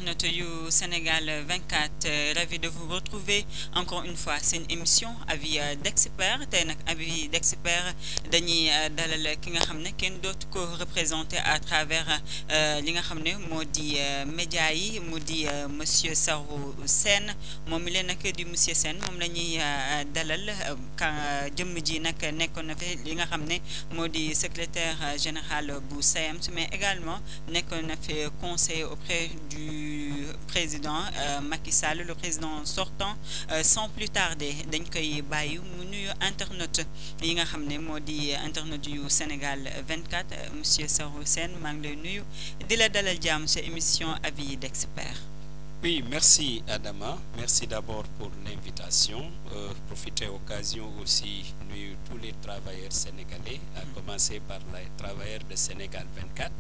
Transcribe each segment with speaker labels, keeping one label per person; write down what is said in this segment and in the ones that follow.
Speaker 1: internautes yu Sénégal 24 ravi de vous retrouver encore une fois. C'est une émission avis d'experts tey nag avis d'experts dañuy dalal ki nga xam ne kenn dootu ko représenté à travers li nga xam ne moo di média yi mu di monsieur Saourou Sène moom mi leen nag di monsieur Sène moom la ñuy dalal ka jëmm ji nag nekkoon na fi li nga xam ne moo di secrétaire général bu SAEMS mais également nekkoon na fi conseiller auprès du président Macky Sall, le président sortant. Sans plus tarder dañ koy bàyyi mu nuyu internaute yi nga xam ne moo di internaute yu Sénégal 24 monsieur Saourou Sène maa ngi lay nuyu di la dalal jàmm ci émission avis d'experts.
Speaker 2: Oui, merci Adama. Merci d'abord pour l'invitation. Profiter occasion aussi nuyu tous les travailleurs sénégalais, à commencer par les travailleurs de Sénégal 24.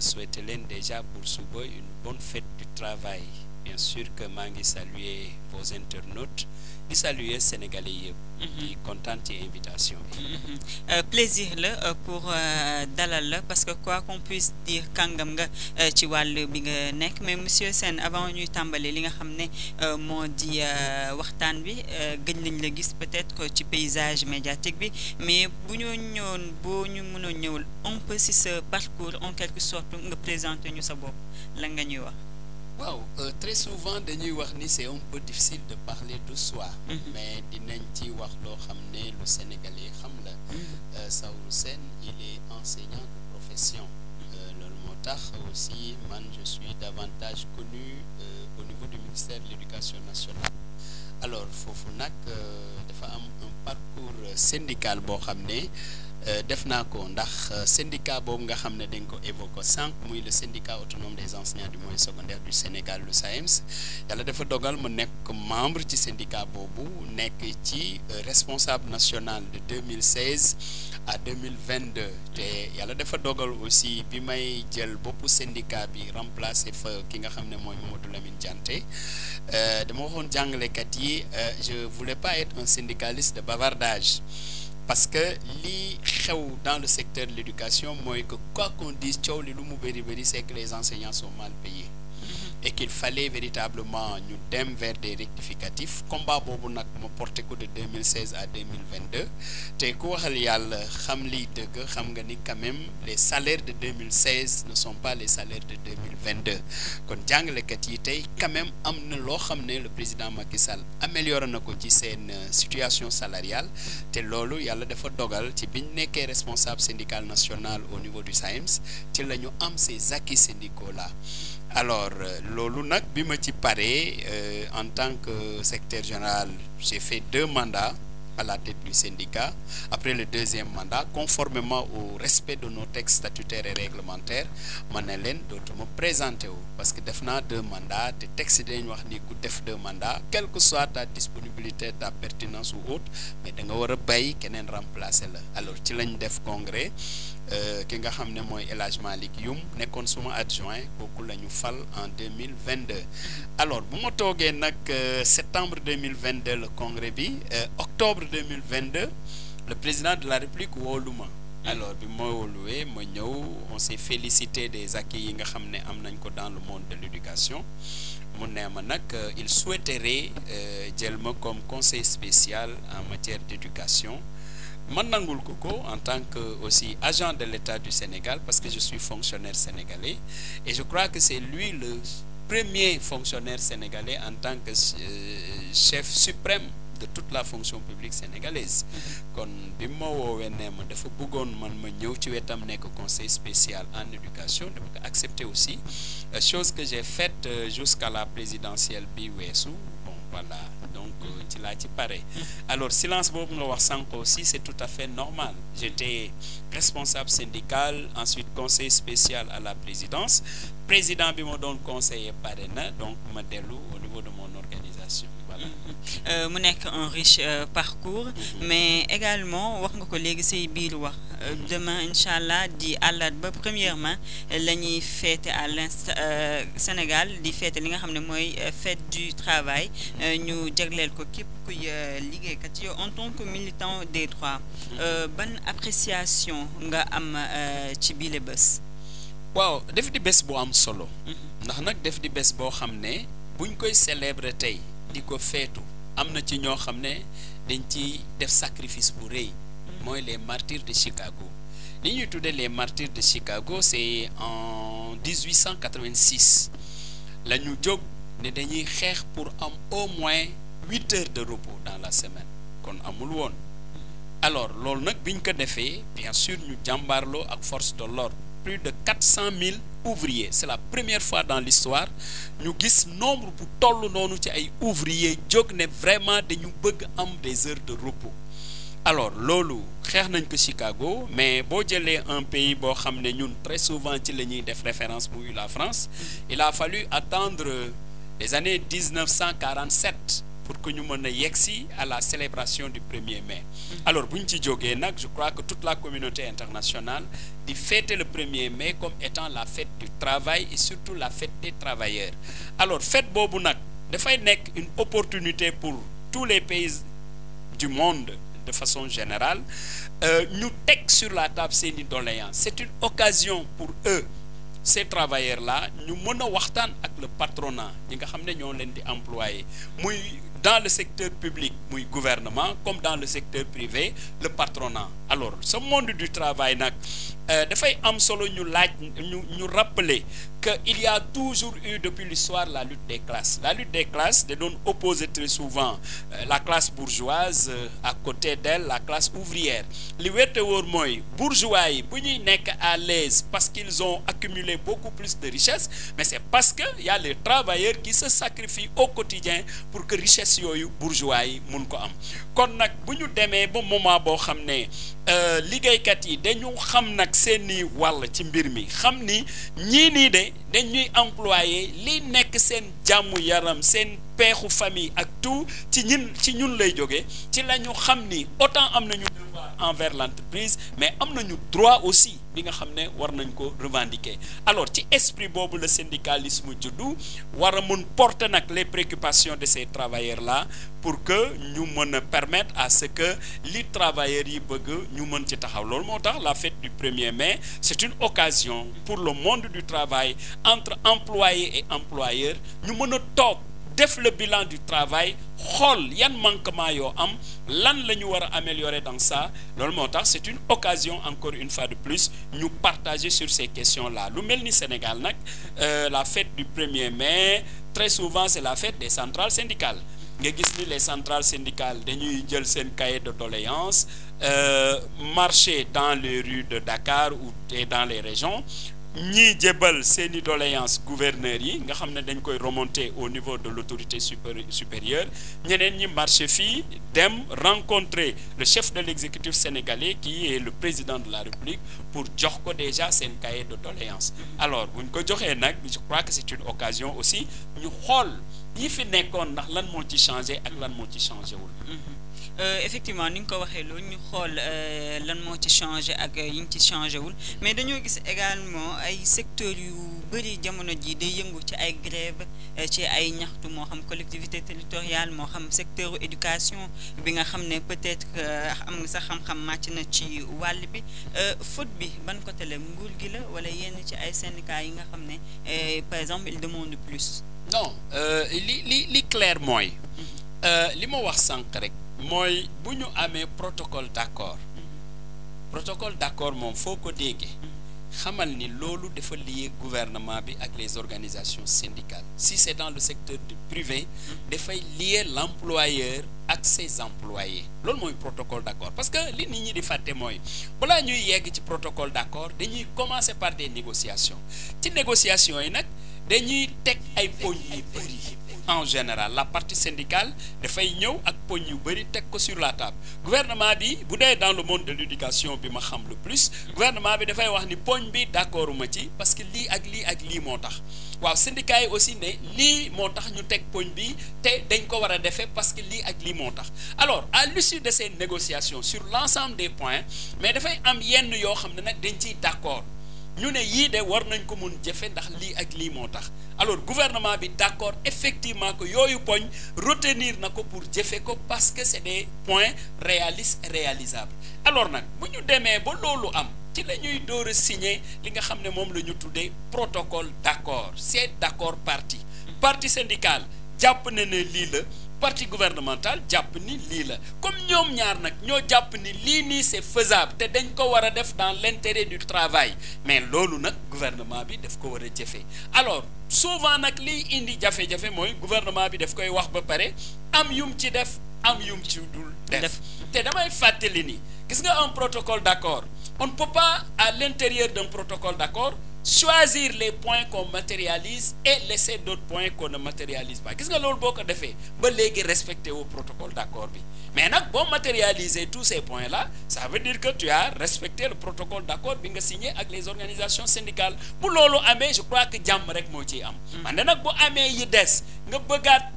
Speaker 2: Souhaiter leen déjà pour suba une bonne fête du travail. Bien sûr que maa ngi saluer vos internautes di saluer sénégalais yëpp. di kontaan ci invitation bi.
Speaker 1: Plaisir la pour dalal la parce que quoi qu'on puisse dire kàngam nga ci wàll bi nga nekk mais monsieur Sène avant ñuy tàmbali li nga xam ne moo di waxtaan bi gëj nañ la gis peut-être que ci paysage médiatique bi mais bu ñu ñëwoon boo ñu mën a ñëwal un peu si sa parcours en quelque sorte nga présenter ñu sa bopp la nga ñuy wax.
Speaker 2: Waaw, très souvent dañuy wax ni c'est un peu difficile de parler de soi. Mais dinañ ci wax loo xam ne lu Sénégalais xam la. Saourou Sène il est enseignant de profession. Loolu moo tax aussi man je suis davantage connu au niveau du ministère de l'Éducation nationale. Alors foofu nag dafa am un parcours syndical boo xam ne def naa ko ndax syndicat boobu nga xam ne dañ ko évoqué sànq muy le syndicat autonome des enseignants du moyen secondaire du Sénégal le SAEMS yàlla dafa dogal ma nekk membre ci syndicat boobu nekk ci responsable national de 2016 à 2022 te yàlla dafa dogal aussi bi may jël boppu syndicat bi remplacé fa ki nga xam ne mooy Mamadou Lamine Dianté dama waxoon jàngalekat yi je voulais pas être un syndicaliste de bavardage. Parce que li xew dans le secteur de l'éducation mooy que quoi qu'on dise coow li lu mu bëri bëri c'est que les enseignants sont mal payés et qu'il fallait véritablement ñu dem vers des rectificatifs combat boobu nag ma porté ko de 2016 à 2022 te ku waxal yàlla xam liy dëgg xam nga ni quand même les salaires de 2016 ne sont pas les salaires de 2022 kon jàngalekat yi tey quand même am na loo xam ne le président Macky Sall amélioré na ko ci seen situation salariale te loolu yàlla dafa dogal ci biñ nekkee responsable syndical national au niveau du SAEMS ci la ñu am ces acquis syndicaux là. Alors loolu nag bi ma ci paree en tant que secrétaire général j'ai fait 2 mandats à la tête du syndicat. Après le 2e mandat conformément au respect de nos textes statutaires et réglementaires ma ne leen dootuma présenté wu parce que def naa 2 mandats te texte dañ wax ni ku def 2 mandats quelle que soit ta disponibilité ta pertinence ou autre mais da nga war a bàyyi keneen remplacer la alors ci lañ def congrès ki nga xam ne mooy El Hadj Malick Youm nekkoon suma adjoint kooku la ñu fal en 2022 alors bu ma toogee nag septembre 2022 le congrès bi octobre 2022 le président de la République woolu ma alors bi ma wooluwee ma ñëw on s'est félicité des acquis yi nga xam ne am nañ ko dans le monde de l'éducation mu ne ma nag il souhaiterait jël ma comme conseil spécial en matière d'éducation man nangul ko en tant que aussi agent de l'État du Sénégal parce que je suis fonctionnaire sénégalais et je crois que c'est lui le premier fonctionnaire sénégalais en tant que chef suprême de toute la fonction publique sénégalaise kon bi ma woowee ne ma dafa bëggoon man ma ñëw ci wetam nekk conseil spécial en éducation dama ko accepter aussi chose que j'ai faite jusqu'à la présidentielle bi weesu bon voilà donc ci laa ci pare alors silence boobu nga wax sànq aussi c'est tout à fait normal j'étais responsable syndical ensuite conseiller spécial à la présidence président bi ma doon conseiller pare na donc ma dellu au niveau de mon organisation voilà.
Speaker 1: mu nekk un riche parcours mais également wax nga ko léegi say biir wax demain incha allah di àllarba premièrement la ñuy fête à Sénégal di fête li nga xam ne mooy fête du travail ñu jagleel ko képp kuy liggéeykat yow en tant que militant des droits ban appréciation nga am ci biile bés.
Speaker 2: waaw def di bés bu am solo ndax nag def di bés boo xam ne buñ koy célébrer tey di ko feetu am na ci ñoo xam ne dañ ci def sacrifice bu rëy mooy les martyrs de Chicago li ñuy tuddee les martyrs de Chicago c'est en 1886 la ñu jóg ne dañuy xeex pour am au moins 8 heures de repos dans la semaine kon amul woon alors loolu nag biñ ko defee bien sûr ñu jàmbaarloo ak force de l'ordre plus de 400 000 ouvriers c'est la première fois dans l'histoire ñu gis nombre bu toll noonu ci ay ouvriers jóg ne vraiment dañu bëgg am des heures de repos alors loolu xeex nañ ko Chicago mais boo jëlee un pays boo xam ne ñun très souvent ci la ñuy def référence muy la France il a fallu attendre les années 1947 pour que ñu mën a yegsi à la célébration du 1er mai alors bu ñu ci jógee nag je crois que toute la communauté internationale di fêter le 1er mai comme étant la fête du travail et surtout la fête des travailleurs alors fête boobu nag dafay nekk une opportunité pour tous les pays du monde de façon générale ñu teg sur la table seeni doléances c'est une occasion pour eux ces travailleurs là ñu mën a waxtaan ak le patronat ñi nga xam ne ñoo leen di employé muy dans le secteur public muy gouvernement comme dans le secteur privé le patronat alors ce monde du travail nag dafay am solo ñu laaj ñu rappeler que il y a toujours eu depuis l'histoire la lutte des classes da doon opposer très souvent la classe bourgeoise à côté d'elle la classe ouvrière li wér te wóor mooy bourgeois yi bu ñuy nekk à l'aise parce qu'ils ont accumulé beaucoup plus de richesse mais c'est parce que y a les travailleurs qui se sacrifient au quotidien pour que richesse yooyu bourgeois yi mun ko am kon nag bu ñu demee ba moment boo xam ne liggéeykat yi dañu xam nag seeni wàll ci mbir mi xam ni ñii nii de dañuy employé li nekk seen jàmmu yaram seen peexu famille ak tout ci ñun lay jógee ci la ñu xam ni autant am nañu devoir envers l'entreprise mais am nañu droit aussi bi nga xam ne war nañ ko revendiquer alors ci esprit boobu le syndicalisme juddu war a mun porter nag les préoccupations de ces travailleurs là pour que ñu mën a permettre à ce que li travailleurs yi bëgg ñu mën ci taxaw loolu moo tax la fête du 1er mai c'est une occasion pour le monde du travail entre employés et employeurs ñu mën a toog def le bilan du travail xool yan manquement yoo am lan la ñu war a améliorer dans ça loolu moo tax c'est une occasion encore une fois de plus ñu partager sur ces questions là lu mel ni Sénégal nag la fête du 1er mai très souvent c'est la fête des centrales syndicales nga gis ni les centrales syndicales dañuy jël seen cahier de doléances marcher dans les rues de Dakar ou et dans les régions ñii jébal seeni doléances gouverneurs yi nga xam ne dañ koy remonter au niveau de l'autorité supérieure ñeneen ñi marché fii dem rencontrer le chef de l'exécutif sénégalais qui est le président de la République pour jox ko déjà seen cahier de doléances alors buñ ko joxee nag je crois que c'est une occasion aussi ñu xool yi fi nekkoon ndax lan moo ci changé ak lan moo ci changé wul
Speaker 1: effectivement ni nga ko waxee loolu ñu xool lan moo ci changé ak yi ngi ci changé wul mais dañoo gis également ay secteurs yu bëri jamono ji day yëngu ci ay grève ci ay ñaxtu moo xam collectivité territoriale moo xam secteur éducation bi nga xam ne peut-être am nga sax xam-xam màcc na ci wàll bi faute bi ban côté la nguur gi la wala yenn ci ay syndicats yi nga xam ne par exemple ils demandent plus
Speaker 2: non li clair mooy li ma wax sànq rek mooy bu ñu amee protocole d'accord moom foo ko déggee xamal ni loolu dafa lié gouvernement bi ak les organisations syndicales si c'est dans le secteur privé dafay lier l'employeur ak ses employés loolu mooy protocole d'accord parce que li nit ñi di fàtte mooy balaa ñuy yegg ci protocole d'accord dañuy commencer par des négociations ci négociations yi nag dañuy teg ay poñ yu bari en général la partie syndicale dafay ñëw ak poñ yu bari teg ko sur la table gouvernement bi bu dee dans le monde de l'éducation bi ma xam le plus gouvernement bi dafay wax ni poñ bi d'accord ma ci parce que lii ak lii moo tax waaw syndicats yi aussi ne lii moo tax ñu teg poñ bi te dañ ko war a defee parce que lii ak lii moo tax alors à l'issue de ces négociations sur l'ensemble des points mais dafay am yenn yoo xam ne nag dañ ciy d'accord ñu ne yii de war nañ ko mun jëfe ndax lii ak lii moo tax alors gouvernement bi d'accord effectivement que yooyu poñ retenir na ko pour jëfe ko parce que c'est des points réalistes et réalisables alors nag bu ñu demee ba loolu am ci ci la ñuy door a signer li nga xam ne moom la ñu tuddee protocole d'accord c'est d'accord parti syndical jàpp ne lii la parti gouvernemental jàpp ni lii la comme ñoom ñaar nag ñoo jàpp ni lii nii c'est faisable te dañ ko war a def dans l'intérêt du travail mais loolu nag gouvernement bi daf ko war a jëfee alors souvent nag liy indi jafe-jafe mooy gouvernement bi daf koy wax ba pare am yum ci def am yum ci dul def te damay fàttali ni gis nga un protocole d'accord on ne peut pas à l'intérieur d'un protocole d'accord choisir les points qu'on matérialise et laisser d'autres points qu'on ne matérialise pas gis nga loolu boo ko defee ba léegi respecté au protocole d'accord bi mais nag boo matérialiser tous ces points là ça veut dire que tu as respecté le protocole d'accord bi nga signé ak les organisations syndicales bu loolu amee je crois que jàmm rek moo ciy am man de nag bu amee yi des nga bëggaat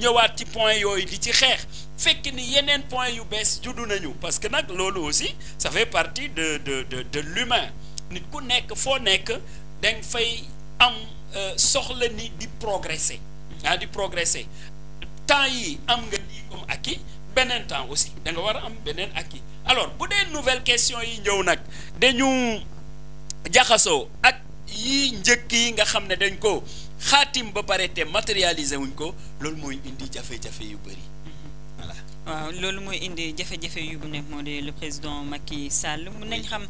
Speaker 2: ñëwaat ci point yooyu di ci xeex fekk ni yeneen point yu bees juddu nañu parce que nag loolu aussi ça fait partie de l'humain nit ku nekk foo nekk danga fay am soxla ni di progresser di progresser temps yi am nga lii comme acquis beneen temps aussi da nga war a am beneen acquis alors bu dee nouvelle question yi ñëw nag dañu jaxasoo ak yi njëkk yi nga xam ne dañ ko xaatim ba pare te matérialiser wuñ ko loolu mooy indi jafe-jafe yu bëri voilà.
Speaker 1: waaw loolu mooy indi jafe-jafe yu bu nekk moo di le président Macky Sall mun nañ xam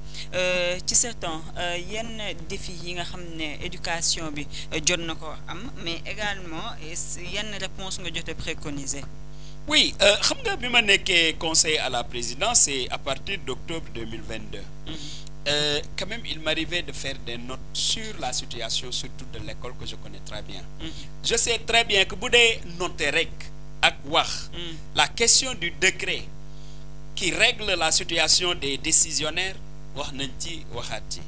Speaker 1: ci ce temps yenn défi yi nga xam ne éducation bi jot na ko am mais également yenn réponse nga jot a préconiser.
Speaker 2: oui xam nga bi ma nekkee conseiller à la présidence c'est à partir d'octobre 2022. Quand même il m'arrivait de faire des notes sur la situation surtout de l'école que je connais très bien. Je sais très bien que bu dee noter rek ak wax la question du décret qui règle la situation des décisionnaires wax nañ ci waxaat ci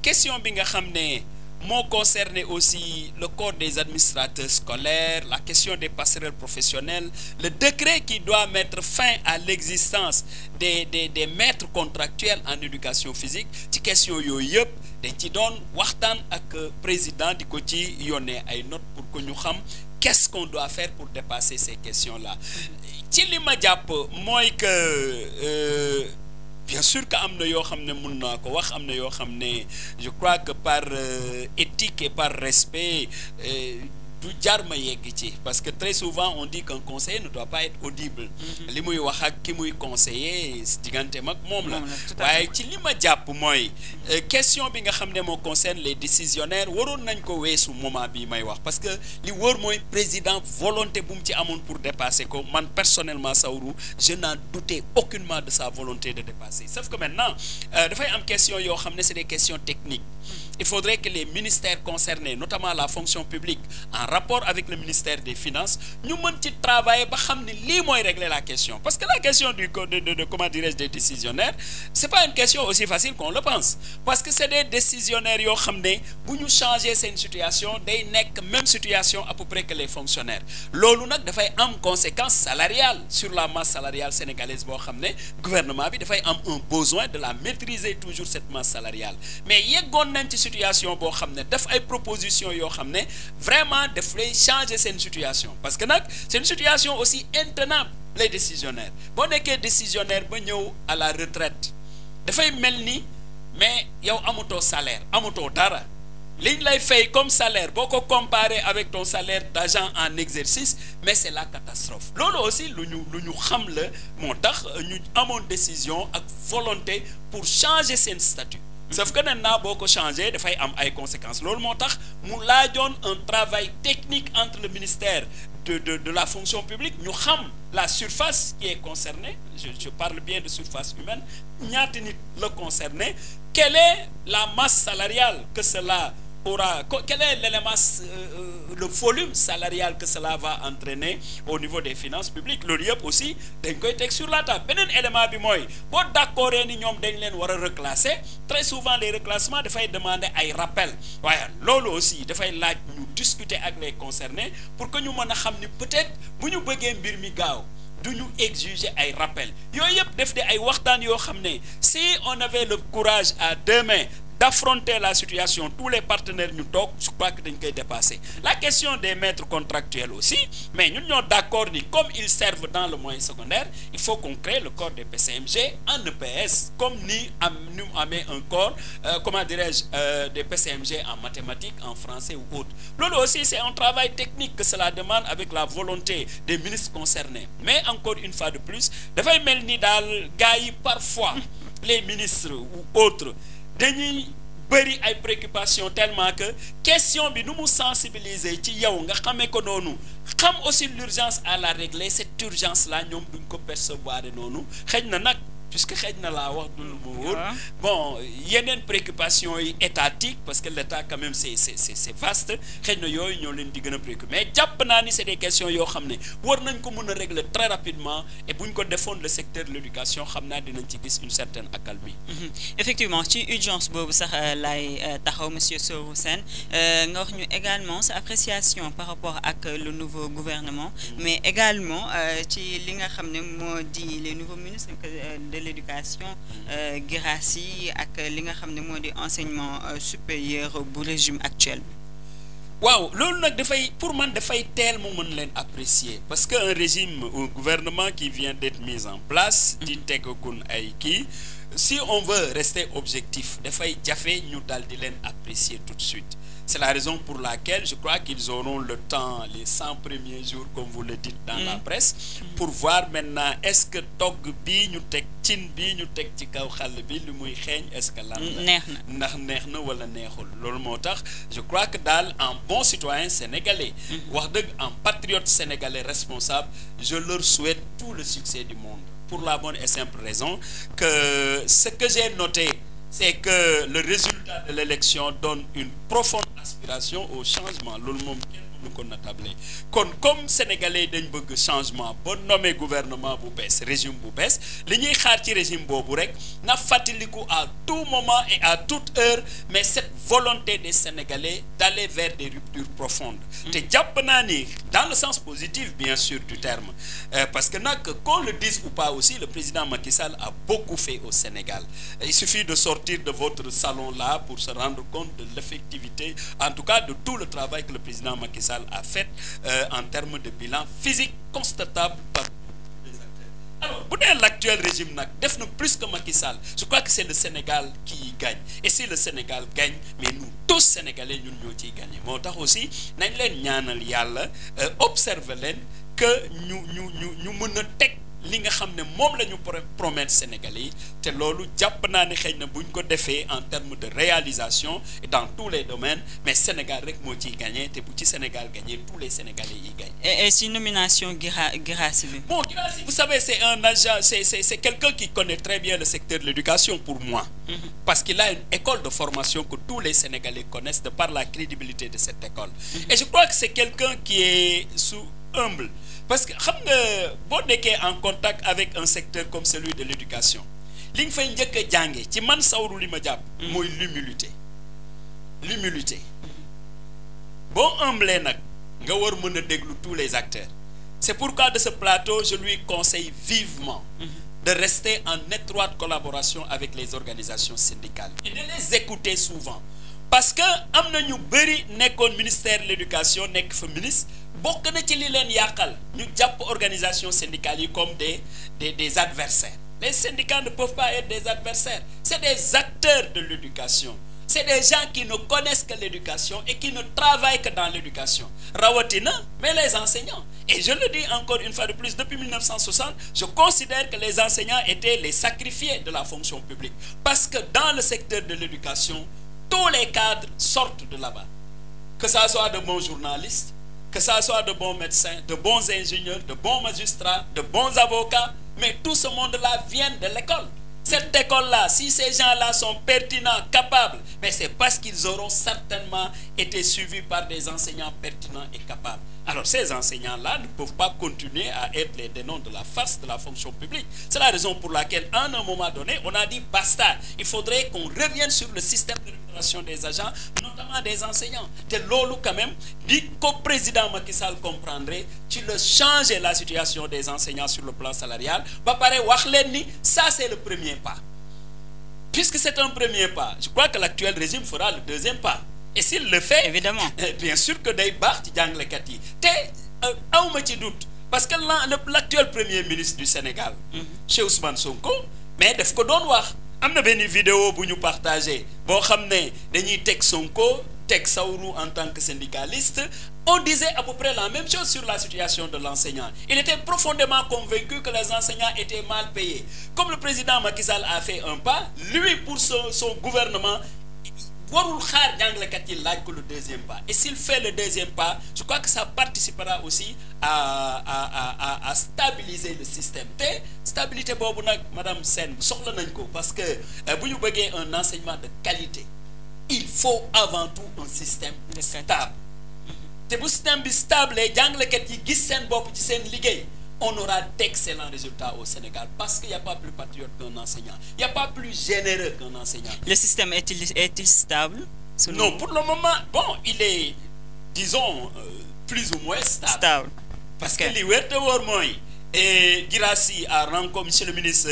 Speaker 2: question bi nga xam ne moo concerné aussi le corps des administrateurs scolaires la question des passerelles professionnelles le décret qui doit mettre fin à l'existence des maîtres contractuels en éducation physique ci question yooyu yëpp dañ ci doon waxtaan ak président di ko ci yónnee ay notes pour que ñu xam qu'est-ce qu'on doit faire pour dépasser ces questions-là ci li ma jàpp mooy que bien sûr que am na yoo xam ne mun naa ko wax am na yoo xam ne je crois que par éthique et par respect du jar ma yegg ci parce que très souvent on dit qu'un conseiller ne doit pas être audible li muy wax ak ki muy conseiller diggante mag moom la waaye ci li ma jàpp mooy question bi nga xam ne moo concerne les décisionnaires waroon nañ ko weesu moment bi may wax parce que li wóor mooy président volonté bu mu ci amoon pour dépasser ko man personnellement Saourou je n'en doutais aucunement de sa volonté de dépasser sauf que maintenant dafay am question yoo xam ne c'est des questions techniques il faudrait que les ministères concernés notamment la fonction publique en rapport avec le ministère des Finances ñu mën ci travailler ba xam ne lii mooy régler la question parce que la question de comment dirais-je des décisionnaires c'est pas une question aussi facile qu'on le pense parce que c'est des décisionnaires yoo xam ne bu ñu changer seen situation day nekk même situation à peu près que les fonctionnaires loolu nag dafay am conséquence salariale sur la masse salariale sénégalaise boo xam ne gouvernement bi dafay am un besoin de la maîtriser toujours cette masse salariale mais yeggoon nañ ci situation boo xam ne daf ay propositions yoo xam ne vraiment daf lay changer seen situation parce que nag c'est une situation aussi intenable les décisionnaires boo nekkee décisionnaire ba ñëw à la retraite dafay mel ni mais yow amatoo salaire amatoo dara liñ lay fay comme salaire boo ko comparer avec ton salaire d'agent en exercice mais c'est la catastrophe loolu aussi lu ñu xam la moo tax ñu amoon décision ak volonté pour changer seen statut sauf que maintenant boo ko changé dafay am ay conséquences loolu moo tax mu laajoon un travail technique entre le ministère de la fonction publique ñu xam la surface qui est concernée je parle bien de surface humaine ñaata nit la concerné quelle est la masse salariale que cela aura quel est l'élément le volume salarial que cela va entraîner au niveau des finances publiques loolu yëpp aussi dañ koy teg sur la table beneen élément bi mooy boo d'accord ni ñoom dañ leen war a reclasser très souvent les reclassements dafay demander ay rappel waaye loolu aussi dafay laaj ñu discuter ak les concernés pour que ñu mën a xam ni peut-être bu ñu bëggee mbir mi gaaw du ñu exiger ay rappel yooyu yëpp def di ay waxtaan yoo xam ne si on avait le courage à deux mains
Speaker 3: d'affronter la situation, tous les partenaires nous toquent, je crois que nous avons dépassé. La question des maîtres contractuels aussi, mais nous sommes d'accord, comme ils servent dans le moyen secondaire, il faut qu'on crée le corps des PCMG en EPS, comme nous avons un corps, comment dirais-je, des PCMG en mathématiques, en français ou autre. Là aussi, c'est un travail technique que cela demande avec la volonté des ministres concernés. Mais encore une fois de plus, dafay mel ni daal gars yi parfois les ministres ou autres dañuy bëri ay préoccupations tellement que question bi nu mu sensibiliser ci yow nga xamee ko noonu xam aussi l'urgence à la régler, cette urgence là ñoom duñ ko percevoir noonu xëy na nag puisque xëy na laa wax du lu mu wóor bon yeneen préoccupation yi étatique parce que l'état quand même c'est vaste xëy na yooyu ñoo leen di gën a préoccupé mais jàpp naa ni c'est des questions yoo xam ne war nañ ko mën a régler très rapidement et bu ñu ko defoon le secteur de l'éducation xam naa dinañ ci gis une certaine accalmie.
Speaker 1: Effectivement ci urgence boobu sax lay taxaw monsieur Saurou Sène nga wax ñu également sa appréciation par rapport ak le nouveau gouvernement mais également ci li nga xam ne moo di les nouveaux ministres de l'éducation Guirassy ak li nga xam ne moo di enseignement supérieur bu régime actuel bi.
Speaker 3: waaw loolu nag dafay pour man dafay teel mu mën leen apprécier parce que un régime un gouvernement qui vient d'être mis en place di tegakun ay kii si on veut rester objectif dafay jafe ñu dal di leen apprécier tout de suite. C'est la raison pour laquelle je crois qu'ils auront le temps, les 100 premiers jours, comme vous le dites dans la presse, pour voir maintenant est-ce que togg bi ñu teg cin bi ñu teg ci kaw xal bi lu muy xeeñ est-ce que lan ndax neex na wala neexul loolu moo tax je crois que daal en bon citoyen sénégalais wax dëgg en patriote sénégalais responsable je leur souhaite tout le succès du monde pour la bonne et simple raison que ce que j'ai noté c'est que le résultat de l'élection donne une profonde aspiration au changement loolu moom kenn mënu ko natable kon comme sénégalais dañ bëgg changement ba nommé gouvernement bu bees régime bu bees li ñuy xaar ci régime boobu rek na fàttaliku à tout moment et à toute heure mais cette volonté des sénégalais d'aller vers des ruptures profondes te jàpp naa ni dans le sens positif bien sûr du terme parce que nag qu'on le dise ou pas aussi le président Macky Sall a beaucoup fait au Sénégal il suffit de sortir de votre salon là pour se rendre compte de l'effectivité en tout cas de tout le travail que le président Macky Sall a fait en termes de bilan physique constatable par les acteurs. Alors, bu dee l'actuel régime nag def na plus que Macky Sall je crois que c'est le Sénégal qui gagne et si le Sénégal gagne mais nous tous Sénégalais ñun ñoo ciy gagné moo tax aussi nañ leen ñaanal yàlla observer leen que ñu mën a teg li nga xam ne moom la ñu promettre Sénégalais yi te loolu jàpp naa ne xëy na bu ñu ko defee en termes de réalisation et dans tous les domaines mais Sénégal rek moo ciy gagné te bu ci Sénégal gagné tous les Sénégalais yi gagnent.
Speaker 1: Et si nomination Guirassy bi.
Speaker 3: Bon Guirassy vous savez c'est un agent c'est quelqu'un qui connaît très bien le secteur de l'éducation pour moi. Parce qu'il a une école de formation que tous les Sénégalais connaissent de par la crédibilité de cette école. Et je crois que c'est quelqu'un qui est humble. Parce que xam nga boo nekkee en contact avec un secteur comme celui de l'éducation li nga fay njëkk a jànge ci man Saourou li ma jàpp mooy l'humilité boo humble nag nga war mën a déglu tous les acteurs c'est pourquoi de ce plateau je lui conseille vivement de rester en étroite collaboration avec les organisations syndicales et de les écouter souvent parce que am na ñu bëri nekkoon ministère de l'éducation nekk fa ministre bokk na ci li leen yàqal ñu jàpp organisation syndicale yi comme des adversaires les syndicats ne peuvent pas être des adversaires c'est des acteurs de l'éducation c'est des gens qui ne connaissent que l'éducation et qui ne travaillent que dans l'éducation rawatina mais les enseignants et je le dis encore une fois de plus depuis 1960 je considère que les enseignants étaient les sacrifiés de la fonction publique parce que dans le secteur de l'éducation tous les cadres sortent de là-bas que ça soit de bons journalistes que ça soit de bons médecins, de bons ingénieurs, de bons magistrats, de bons avocats, mais tout ce monde-là vient de l'école. Cette école-là, si ces gens-là sont pertinents, capables, mais c'est parce qu'ils auront certainement été suivis par des enseignants pertinents et capables. Alors ces enseignants-là ne peuvent pas continuer à être les dénoms de la face de la fonction publique. C'est la raison pour laquelle, à un moment donné, on a dit basta. Il faudrait qu'on revienne sur le système de rémunération des agents, notamment des enseignants. C'est lolo quand même, dit qu'au président Macky Sall comprendrait, tu le changes la situation des enseignants sur le plan salarial. Ça c'est le premier pas. puisque c'est un premier pas, je crois que l'actuel régime fera le deuxième pas. Et s'il le fait,
Speaker 1: évidemment,
Speaker 3: bien sûr que day baax ci jàngalekat yi te awma ci doute parce que l'actuel premier ministre du Sénégal, Cheikh Ousmane Sonko, mais daf ko doon wax am na benn vidéo bu ñu partagé boo xam ne dañuy teg Sonko teg Saourou en tant que syndicaliste. On disait à peu près la même chose sur la situation de l'enseignant. Il était profondément convaincu que les enseignants étaient mal payés. Comme le président Macky Sall a fait un pas, lui pour son gouvernement, warul xaar jàngalekat yi laaj ko le deuxième pas. Et s'il fait le deuxième pas, je crois que ça participera aussi à stabiliser le système. Te stabilité boobu nag madame Sène soxla nañ ko parce que bu ñu bëggee un enseignement de qualité, il faut avant tout un système stable. te bu système bi stable jàngalekat yi gis seen bopp ci seen liggéey, on aura d'excellents résultats au Sénégal parce qu'il n'y a pas plus patriote qu'un enseignant, il n'y a pas plus généreux qu'un enseignant.
Speaker 1: Le système est-il stable?
Speaker 3: Non, pour le moment, bon, il est, disons, plus ou moins stable. Parce que li wér te wóor mooy Guirassy a rencontré, monsieur le ministre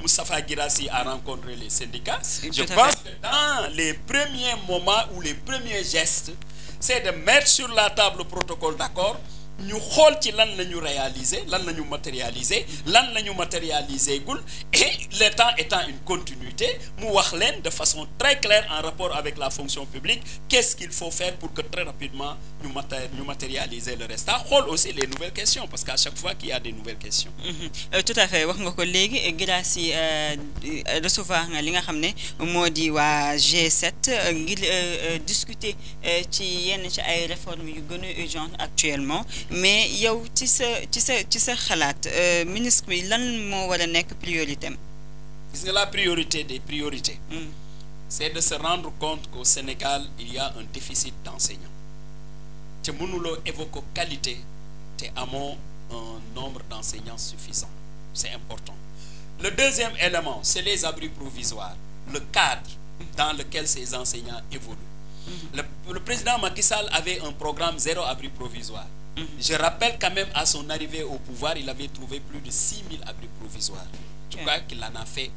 Speaker 3: Moustapha Guirassy a rencontré les syndicats. Je pense que dans les premiers moments ou les premiers gestes, c'est de mettre sur la table le protocole d'accord, ñu xool ci lan la ñu réaliser, lan la ñu matérialiser, lan la ñu matérialiser gul, et le temps étant une continuité, mu wax leen de façon très claire en rapport avec la fonction publique, qu'est-ce qu'il faut faire pour que très rapidement ñu matérialiser le reste. Xool aussi les nouvelles questions, parce qu'à chaque fois qu'il y a des nouvelles questions.
Speaker 1: Tout à fait, wax nga ko léegi Guirassy recevoir nga li nga xam ne moo di waa G7 ngir discuter ci yenn ci ay réformes yu gën a urgentes actuellement. Mais yow ci sa xalaat ministre bi lan moo war a nekk priorité am.
Speaker 3: Gis nga la priorité des priorités. C'est de se rendre compte qu'au Sénégal il y a un déficit d'enseignants. te mënuloo évoquer qualité te amoo un nombre d'enseignants suffisant. C'est important. Le deuxième élément, c'est les abris provisoires, le cadre dans lequel ces enseignants évoluent. Le président Macky Sall avait un programme zéro abri provisoire. Je rappelle quand même à son arrivée au pouvoir, il avait trouvé plus de 6000 abris provisoires. Je crois qu'il en a fait.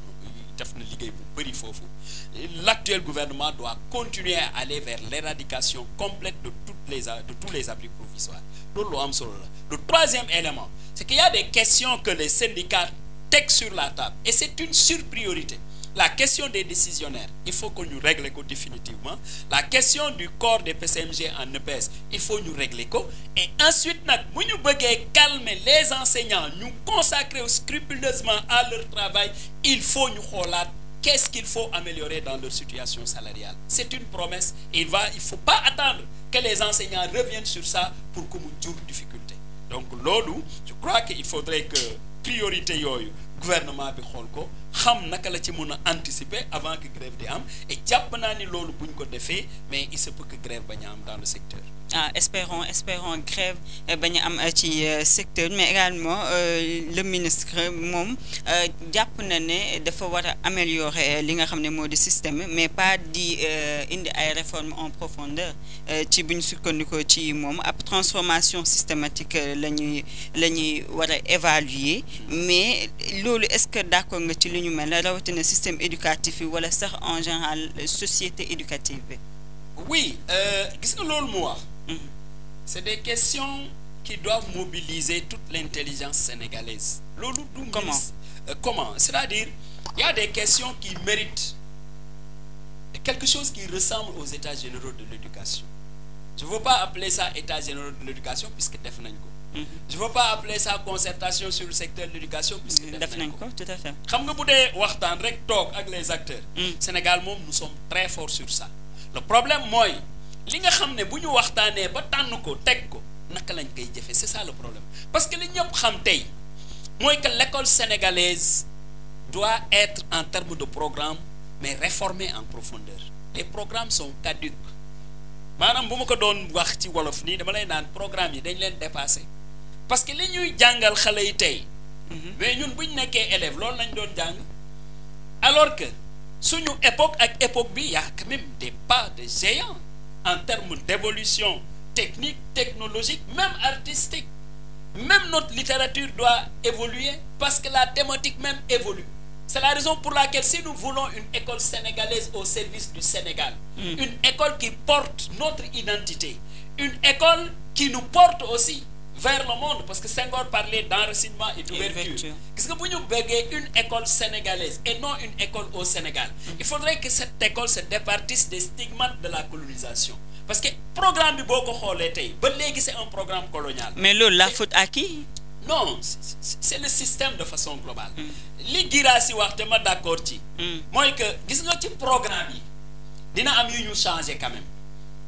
Speaker 3: L'actuel gouvernement doit continuer à aller vers l'éradication complète de tous les abris provisoires. Le troisième élément, c'est qu'il y a des questions que les syndicats textent sur la table. Et c'est une surpriorité. La question des décisionnaires, il faut que nous réglions définitivement. La question du corps des PCMG en EPS, il faut nous régler. Et ensuite, nous devons calmer les enseignants, nous consacrer scrupuleusement à leur travail. Il faut nous regarder qu'est-ce qu'il faut améliorer dans leur situation salariale. C'est une promesse. Et il ne faut pas attendre que les enseignants reviennent sur ça pour que nous ayons des difficultés. Donc, lolo, je crois qu'il faudrait que priorité yoyu gouvernement bi xol ko xam naka la ci mëna anticiper avant que grève di am et japp na ni lolu buñ ko défé mais il se peut que grève baña am dans le secteur.
Speaker 1: Espérons grève baña am ci secteur mais également le ministre mom japp na né dafa wara améliorer li nga xamné modi système mais pas di indi ay réformes en profondeur ci buñ sukkandiko ci mom ab transformation systématique lañuy wara évaluer mais lolu est-ce que d'accord nga ci li ñu mel rawatina système éducatif wala sax en général société éducative bi.
Speaker 3: Oui, gis nga lolu mo wax c'est des questions qui doivent mobiliser toute l'intelligence sénégalaise. Lolu du comment c'est-à-dire il y a des questions qui méritent quelque chose qui ressemble aux états généraux de l'éducation. Je ne veux pas appeler ça états généraux de l'éducation puisque def nañ ko. Je ne veux pas appeler ça concertation sur le secteur de l'éducation puisque def nañ ko.
Speaker 1: Tout à fait.
Speaker 3: Xam nga bu dé waxtaan rek tok ak les acteurs. Sénégal mom nous sommes très forts sur ça. Le problème moy li nga xamné buñu waxtané ba tann ko tek ko naka lañ koy jëfé, c'est ça le problème. Parce que li ñëpp xam tay moy que l'école sénégalaise doit être en termes de programme mais réformée en profondeur. Les programmes sont caducs. Manam buma ko doon wax ci wolof ni dama lay nane programme yi dañ leen dépasser. Parce que li ñuy jangal xalé yi tay mais ñun buñ nekké élève lool lañ doon jang. Alors que suñu époque ak époque bi y a quand même des pas de géants en termes d'évolution technique, technologique, même artistique. Même notre littérature doit évoluer parce que la thématique même évolue.
Speaker 2: C'est la raison pour laquelle si nous voulons une école sénégalaise au service du Sénégal, une école qui porte notre identité, une école qui nous porte aussi vers le monde, parce que Senghor parlait d'enracinement et d'ouverture. Qu'est-ce que vous nous béguez une école sénégalaise et non une école au Sénégal? Il faudrait que cette école se départisse des stigmates de la colonisation. Parce que le programme du Boko Kholété, c'est un programme colonial.
Speaker 1: Mais là, la faute à qui?
Speaker 2: Non, c'est le système de façon globale. Li gira si waxtema d'accord ci. Moi que gis nga ci programme yi dina am yu ñu changer quand même.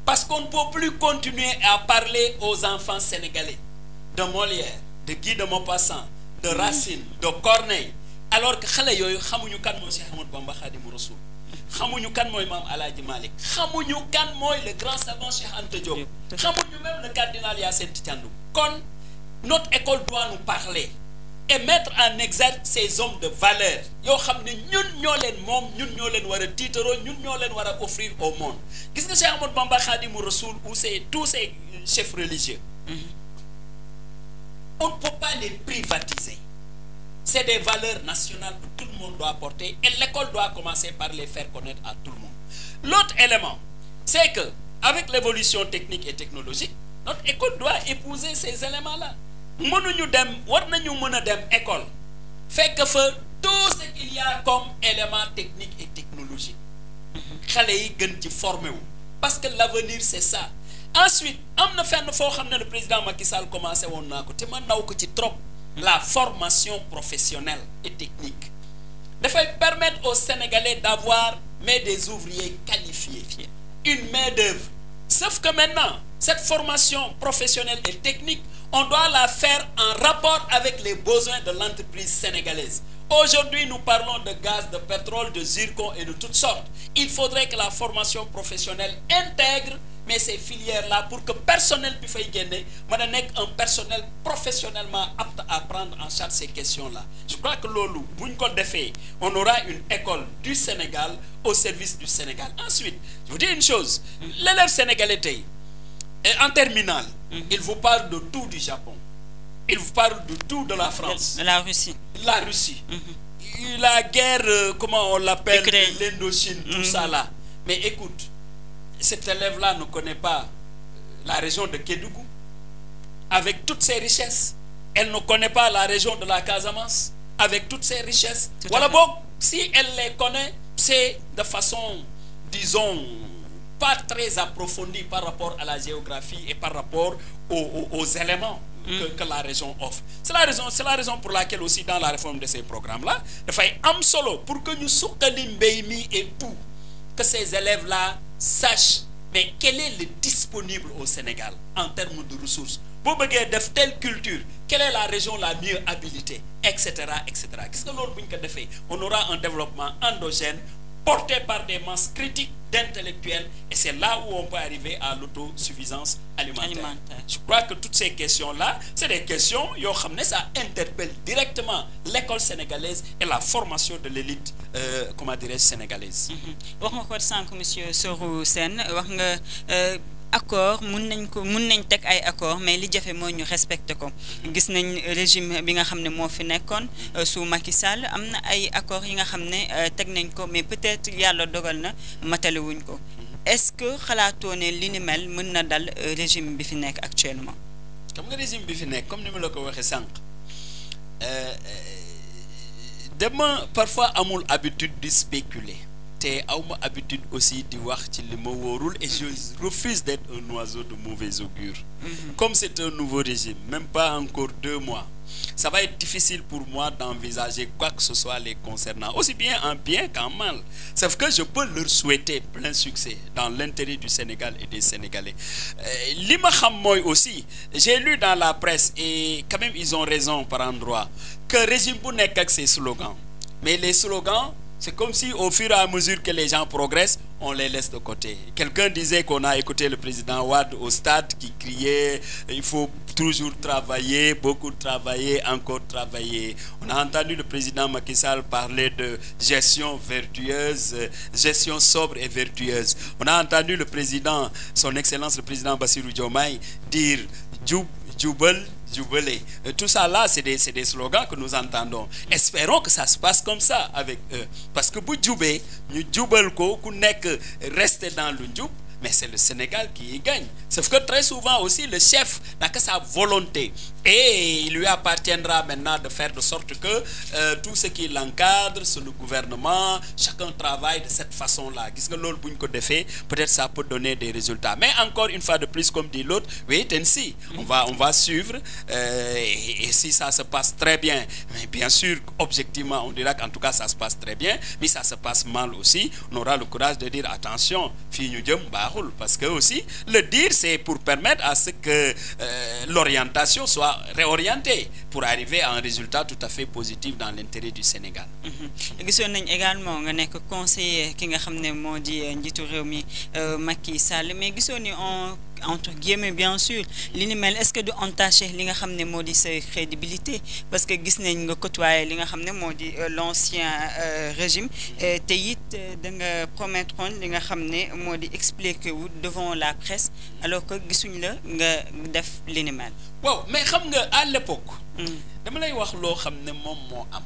Speaker 2: Parce qu'on ne peut plus continuer à parler aux enfants sénégalais de Molière, de Guy de Maupassant, de Racine, de Corneille, alors que xalé yoyu xamuñu kan moy Cheikh Ahmadou Bamba Khadimou Rassoul. Xamuñu kan moy Mame Aladji Malick. Xamuñu kan moy le grand savant Cheikh Anta Diop. Xamuñu même le cardinal Hyacinthe Thiandoum. Kon notre école doit nous parler et mettre en exergue ces hommes de valeur. Yo xamné ñun ñoo leen mom, ñun ñoo leen wara titero, ñun ñoo leen wara offrir au monde. Gis nga Cheikh Ahmadou Bamba Khadimou Rassoul ou tous ces chefs religieux. On ne peut pas les privatiser. C'est des valeurs nationales que tout le monde doit porter et l'école doit commencer par les faire connaître à tout le monde. L'autre élément, c'est que avec l'évolution technique et technologique, notre école doit épouser ces éléments-là. Mënuñu dem war nañu mëna dem école fekk fa tout ce qu'il y a comme éléments techniques et technologiques. Xalé yi gën ci formé wu parce que l'avenir c'est ça. Ensuite, amna fenn fo xamné le président Macky Sall commencé won nako té man naw ko ci trop la formation professionnelle et technique. Dafay permettre aux Sénégalais d'avoir des ouvriers qualifiés, une main-d'œuvre. Sauf que maintenant, cette formation professionnelle et technique, on doit la faire en rapport avec les besoins de l'entreprise sénégalaise. Aujourd'hui, nous parlons de gaz, de pétrole, de zircon et de toutes sortes. Il faudrait que la formation professionnelle intègre ces filières-là pour que le personnel puisse gagner, un personnel professionnellement apte à prendre en charge ces questions-là. Je crois que l'OLU, on aura une école du Sénégal au service du Sénégal. Ensuite, je vous dis une chose, l'élève sénégalais, en terminale, il vous parle de tout du Japon. Il vous parle de tout de la France.
Speaker 1: La Russie.
Speaker 2: La Russie. La guerre, comment on l'appelle, l'Indochine, tout ça là. Mais écoute, cet élève-là ne connaît pas la région de Kédougou, avec toutes ses richesses. Elle ne connaît pas la région de la Casamance, avec toutes ses richesses. Voilà, bon, si elle les connaît, c'est de façon, disons, pas très approfondie par rapport à la géographie et par rapport aux éléments que la région offre. C'est la raison pour laquelle aussi dans la réforme de ces programmes-là, il faut am solo pour que nous soukali mbeymi et tout, que ces élèves-là sachent mais quel est le disponible au Sénégal en termes de ressources. Pour de telle culture, quelle est la région la mieux habilitée, etc. etc. Qu'est-ce que l'autre fait? On aura un développement endogène porté par des masses critiques d'intellectuels et c'est là où on peut arriver à l'autosuffisance alimentaire. Je crois que toutes ces questions-là, c'est des questions, ça interpelle directement l'école sénégalaise et la formation de l'élite, comment dirais-je, sénégalaise.
Speaker 1: Monsieur Soro Sène, accord mun nañ tek ay accord mais li jafé moy ñu respecté ko gis nañ régime bi nga xamné mo fi nekkoon sous Macky Sall amna ay accords yi nga xamné tek nañ ko mais peut-être yalla dogal na matalé wuñ ko est-ce que xalaatoo ne li ni mel mën na dal régime bi fi nekk actuellement
Speaker 2: comme nga régime bi fi nekk comme ni ma la ko waxee sànq dama parfois amul habitude de spéculer té awma habitude aussi di wax ci li ma wóorul et je refuse d'être un oiseau de mauvais augure. Comme c'est un nouveau régime, même pas encore 2 mois, ça va être difficile pour moi d'envisager quoi que ce soit les concernant, aussi bien en bien qu'en mal. Sauf que je peux leur souhaiter plein succès dans l'intérêt du Sénégal et des Sénégalais. Li ma xam moy aussi, j'ai lu dans la presse et quand même ils ont raison par endroit que régime bu nek ak ses slogans. Mais les slogans, c'est comme si au fur et à mesure que les gens progressent, on les laisse de côté. Quelqu'un disait qu'on a écouté le président Wade au stade qui criait « il faut toujours travailler, beaucoup travailler, encore travailler ». On a entendu le président Macky Sall parler de gestion vertueuse, gestion sobre et vertueuse. On a entendu le président, son excellence le président Bassirou Diomaye dire « Djoubal,
Speaker 3: jubilé. Tout ça là, c'est des slogans que nous entendons. Espérons que ça se passe comme ça avec eux. Parce que pour Djoubé, nous Djoubel ko, ku nek rester dans le Djoub, mais c'est le Sénégal qui y gagne. Sauf que très souvent aussi, le chef n'a que sa volonté. Et il lui appartiendra maintenant de faire de sorte que tout ce qui l'encadre, c'est le gouvernement, chacun travaille de cette façon-là. Peut-être ça peut donner des résultats. Mais encore une fois de plus, comme dit l'autre, oui, ainsi, on va suivre. Et si ça se passe très bien, mais bien sûr, objectivement, on dira qu'en tout cas, ça se passe très bien. Mais ça se passe mal aussi, on aura le courage de dire attention, parce que aussi, le dire, c'est pour permettre à ce que l'orientation soit réorientée pour arriver à un résultat tout à fait positif dans l'intérêt du Sénégal.
Speaker 1: Gisoon nañ également nga nekk conseiller ki nga xam ne moo di njiitu réew mi Macky Sall mais gisoon ni entre guillemets bien sûr li ni mel est-ce que du entaché li nga xam ne moo di sa crédibilité parce que gis nañ nga côtoyer li nga xam ne moo di l'ancien régime te it da nga promettroon li nga xam ne moo di expliquer wu devant la presse alors que gisuñ la nga def li ni mel.
Speaker 3: Waaw mais xam nga à l'époque dama lay wax loo xam ne moom moo am.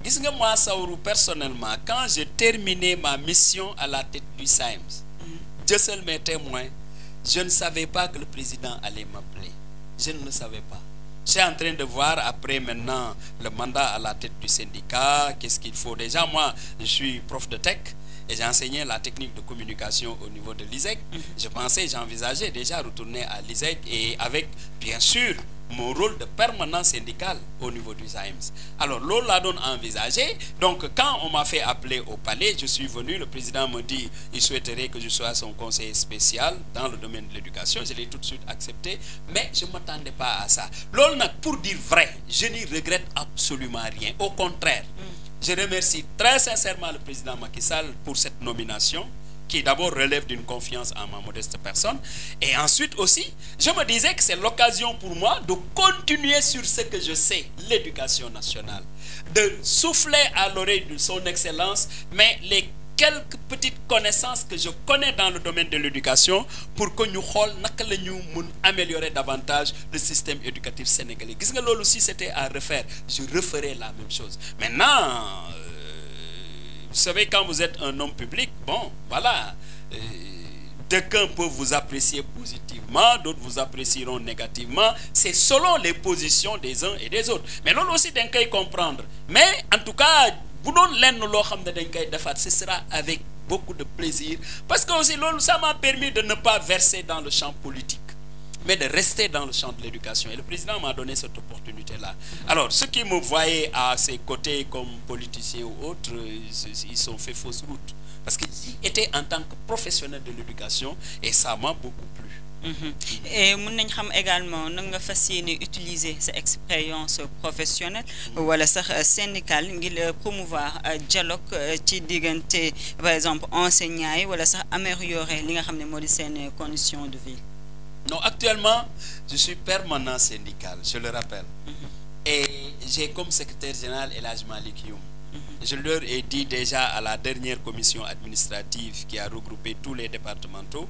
Speaker 3: Gis nga moi Saourou personnellement quand j'ai terminé ma mission à la tête du SAEMS, Dieu seul mes témoins, je ne savais pas que le président allait m'appeler. Je ne le savais pas. Je suis en train de voir après maintenant le mandat à la tête du syndicat, qu'est-ce qu'il faut. Déjà moi, je suis prof de tech et j'ai enseigné la technique de communication au niveau de l'ISEC. J'envisageais déjà retourner à l'ISEC et avec bien sûr mon rôle de permanent syndical au niveau du SAEMS. Alors, l'on l'a donc envisagé. Donc, quand on m'a fait appeler au palais, je suis venu, le président me dit il souhaiterait que je sois son conseiller spécial dans le domaine de l'éducation. Je l'ai tout de suite accepté, mais je ne m'attendais pas à ça. L'on pour dire vrai, je n'y regrette absolument rien. Au contraire, je remercie très sincèrement le président Macky Sall pour cette nomination, qui d'abord relève d'une confiance en ma modeste personne. Et ensuite aussi, je me disais que c'est l'occasion pour moi de continuer sur ce que je sais, l'éducation nationale. De souffler à l'oreille de son excellence, mais les quelques petites connaissances que je connais dans le domaine de l'éducation pour que nous améliorer davantage le système éducatif sénégalais. Si c'était à refaire, je referais la même chose. Maintenant, vous savez, quand vous êtes un homme public, bon, voilà, d'aucuns peuvent vous apprécier positivement, d'autres vous apprécieront négativement. C'est selon les positions des uns et des autres. Mais l'on aussi d'un cas comprendre. Mais en tout cas, ce sera avec beaucoup de plaisir. Parce que aussi, ça m'a permis de ne pas verser dans le champ politique, mais de rester dans le champ de l'éducation. Et le président m'a donné cette opportunité-là. Alors, ceux qui me voyaient à ses côtés comme politiciens ou autres, ils ont fait fausse route. Parce qu'ils étaient en tant que professionnels de l'éducation et ça m'a beaucoup plu.
Speaker 1: Et nous savons également que utiliser cette expérience professionnelle ou syndicale pour promouvoir le dialogue qui par exemple enseignants ou améliorer les conditions de vie.
Speaker 3: Non, actuellement, je suis permanent syndical, je le rappelle. Et j'ai comme secrétaire général Elhadji Malick Youm. Je leur ai dit déjà à la dernière commission administrative qui a regroupé tous les départementaux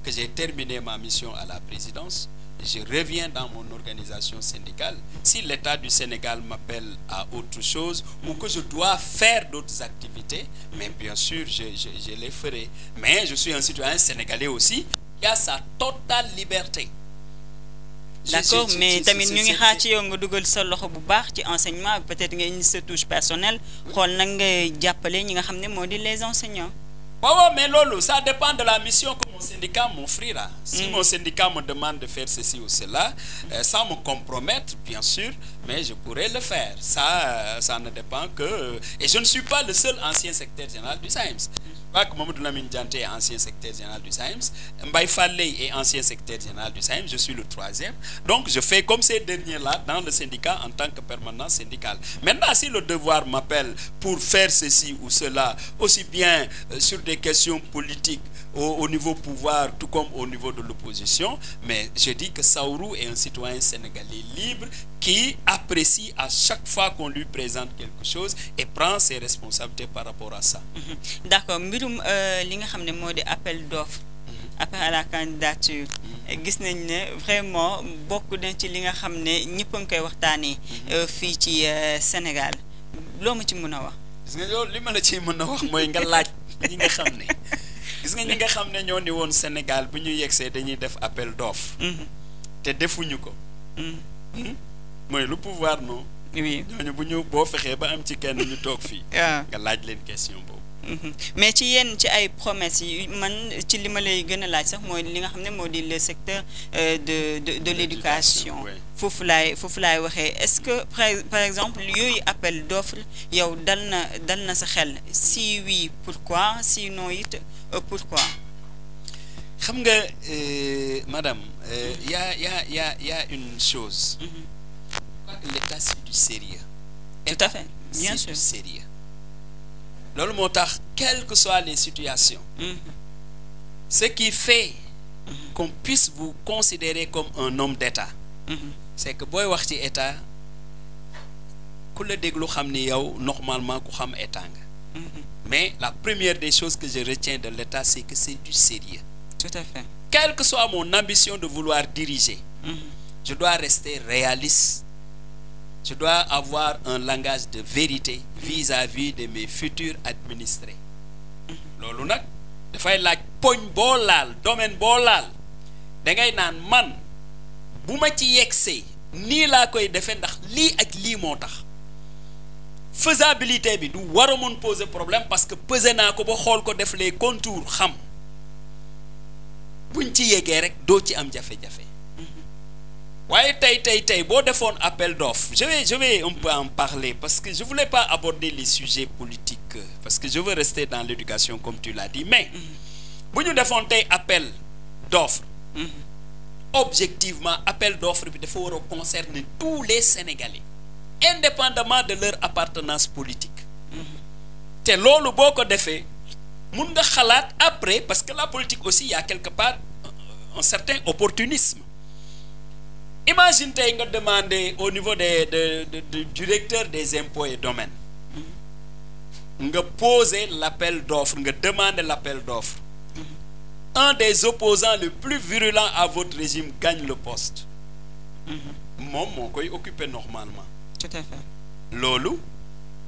Speaker 3: que j'ai terminé ma mission à la présidence. Je reviens dans mon organisation syndicale. Si l'État du Sénégal m'appelle à autre chose ou que je dois faire d'autres activités, mais bien sûr, je les ferai. Mais je suis un citoyen sénégalais aussi qui a sa totale liberté.
Speaker 1: D'accord, mais tamit ñu ngi xaar ci yow nga dugal sa loxo bu baax ci enseignement peut-être nga indi sa touche personnelle xool nag nga jàppale ñi nga xam ne moo di les enseignants.
Speaker 3: Oui, mais lolo, ça dépend de la mission que mon syndicat m'offrira. Si mon syndicat me demande de faire ceci ou cela, sans me compromettre, bien sûr, mais je pourrais le faire. Ça ne dépend que... Et je ne suis pas le seul ancien secrétaire général du SAEMS. Je crois que Mamadou Lamine Dianté est ancien secrétaire général du SAEMS. Mbaye Falley est ancien secrétaire général du SAEMS. Je suis le troisième. Donc, je fais comme ces derniers-là dans le syndicat en tant que permanent syndical. Maintenant, si le devoir m'appelle pour faire ceci ou cela, aussi bien sur des questions politiques au niveau pouvoir, tout comme au niveau de l'opposition, mais je dis que Saourou est un citoyen sénégalais libre qui apprécie à chaque fois qu'on lui présente quelque chose et prend ses responsabilités par rapport à ça.
Speaker 1: D'accord. Mbirum li nga xamné modi appel d'offre appel à la candidature gis nañ ne vraiment bokk na ci li nga xam ne ñëpp a ngi koy waxtaanee fii ci Sénégal loo ma ci mën a wax.
Speaker 3: gis nga loolu li ma la ci mën a wax mooy nga laaj ñi nga xam ne gis nga ñi nga xam ne ñoo ni woon Sénégal bu ñu yegsee dañuy def appel d'offre te defuñu ko mooy le pouvoir non
Speaker 1: oui
Speaker 3: ñooñu bu ñu boo fexee ba am ci kenn ñu toog fii nga laaj leen question boobu
Speaker 1: mais ci yenn ci ay promesses yi man ci li ma lay gën a laaj sax mooy li nga xam ne moo di le secteur de l'éducation foofu laay waxee est-ce que par exemple yooyu appel d'offre yow dal na sa xel si oui pourquoi sinon it pourquoi.
Speaker 3: xam nga madame y a une chose l'État c'est du sérieux
Speaker 1: tout à fait bien sûr
Speaker 3: c'est du sérieux loolu moo tax quelles que soient les situations ce qui fait qu'on puisse vous considérer comme un homme d'État c'est que booy wax ci État ku la déglu xam ni yow normalement ku xam État nga mais la première des choses que je retiens de l'État c'est que c'est du sérieux
Speaker 1: tout à fait
Speaker 3: quelle que soit mon ambition de vouloir diriger je dois rester réaliste je dois avoir un langage de vérité vis-à-vis de mes futurs administrés loolu nag dafay laaj poñ boo laal domaine boo laal da ngay naan man bu ma ci yegsee nii laa koy defee ndax lii ak lii moo tax faisabilité bi du war a mën poser problème parce que pesé naa ko ba xool ko def les contours xam buñ ci yeggee rek doo ci am jafe-jafe waaye tey boo defoon appel d'offres je vais un peu en parler parce que je voulais pas aborder les sujets politiques parce que je veux rester dans l'éducation comme tu l'as dit mais bu ñu defoon tey appel d'offres objectivement appel d'offres bi dafa war a concerner tous les Sénégalais indépendamment de leur appartenance politique te loolu boo ko defee mun nga xalaat après parce que la politique aussi il y a quelque part un certain opportunisme. Imagine tey nga demander au niveau du directeur des impôts et domaines nga poser l'appel d'offres nga demander l'appel d'offres un des opposants le plus virulent à votre régime gagne le poste moom moo koy occuper normalement
Speaker 1: tout à fait
Speaker 3: loolu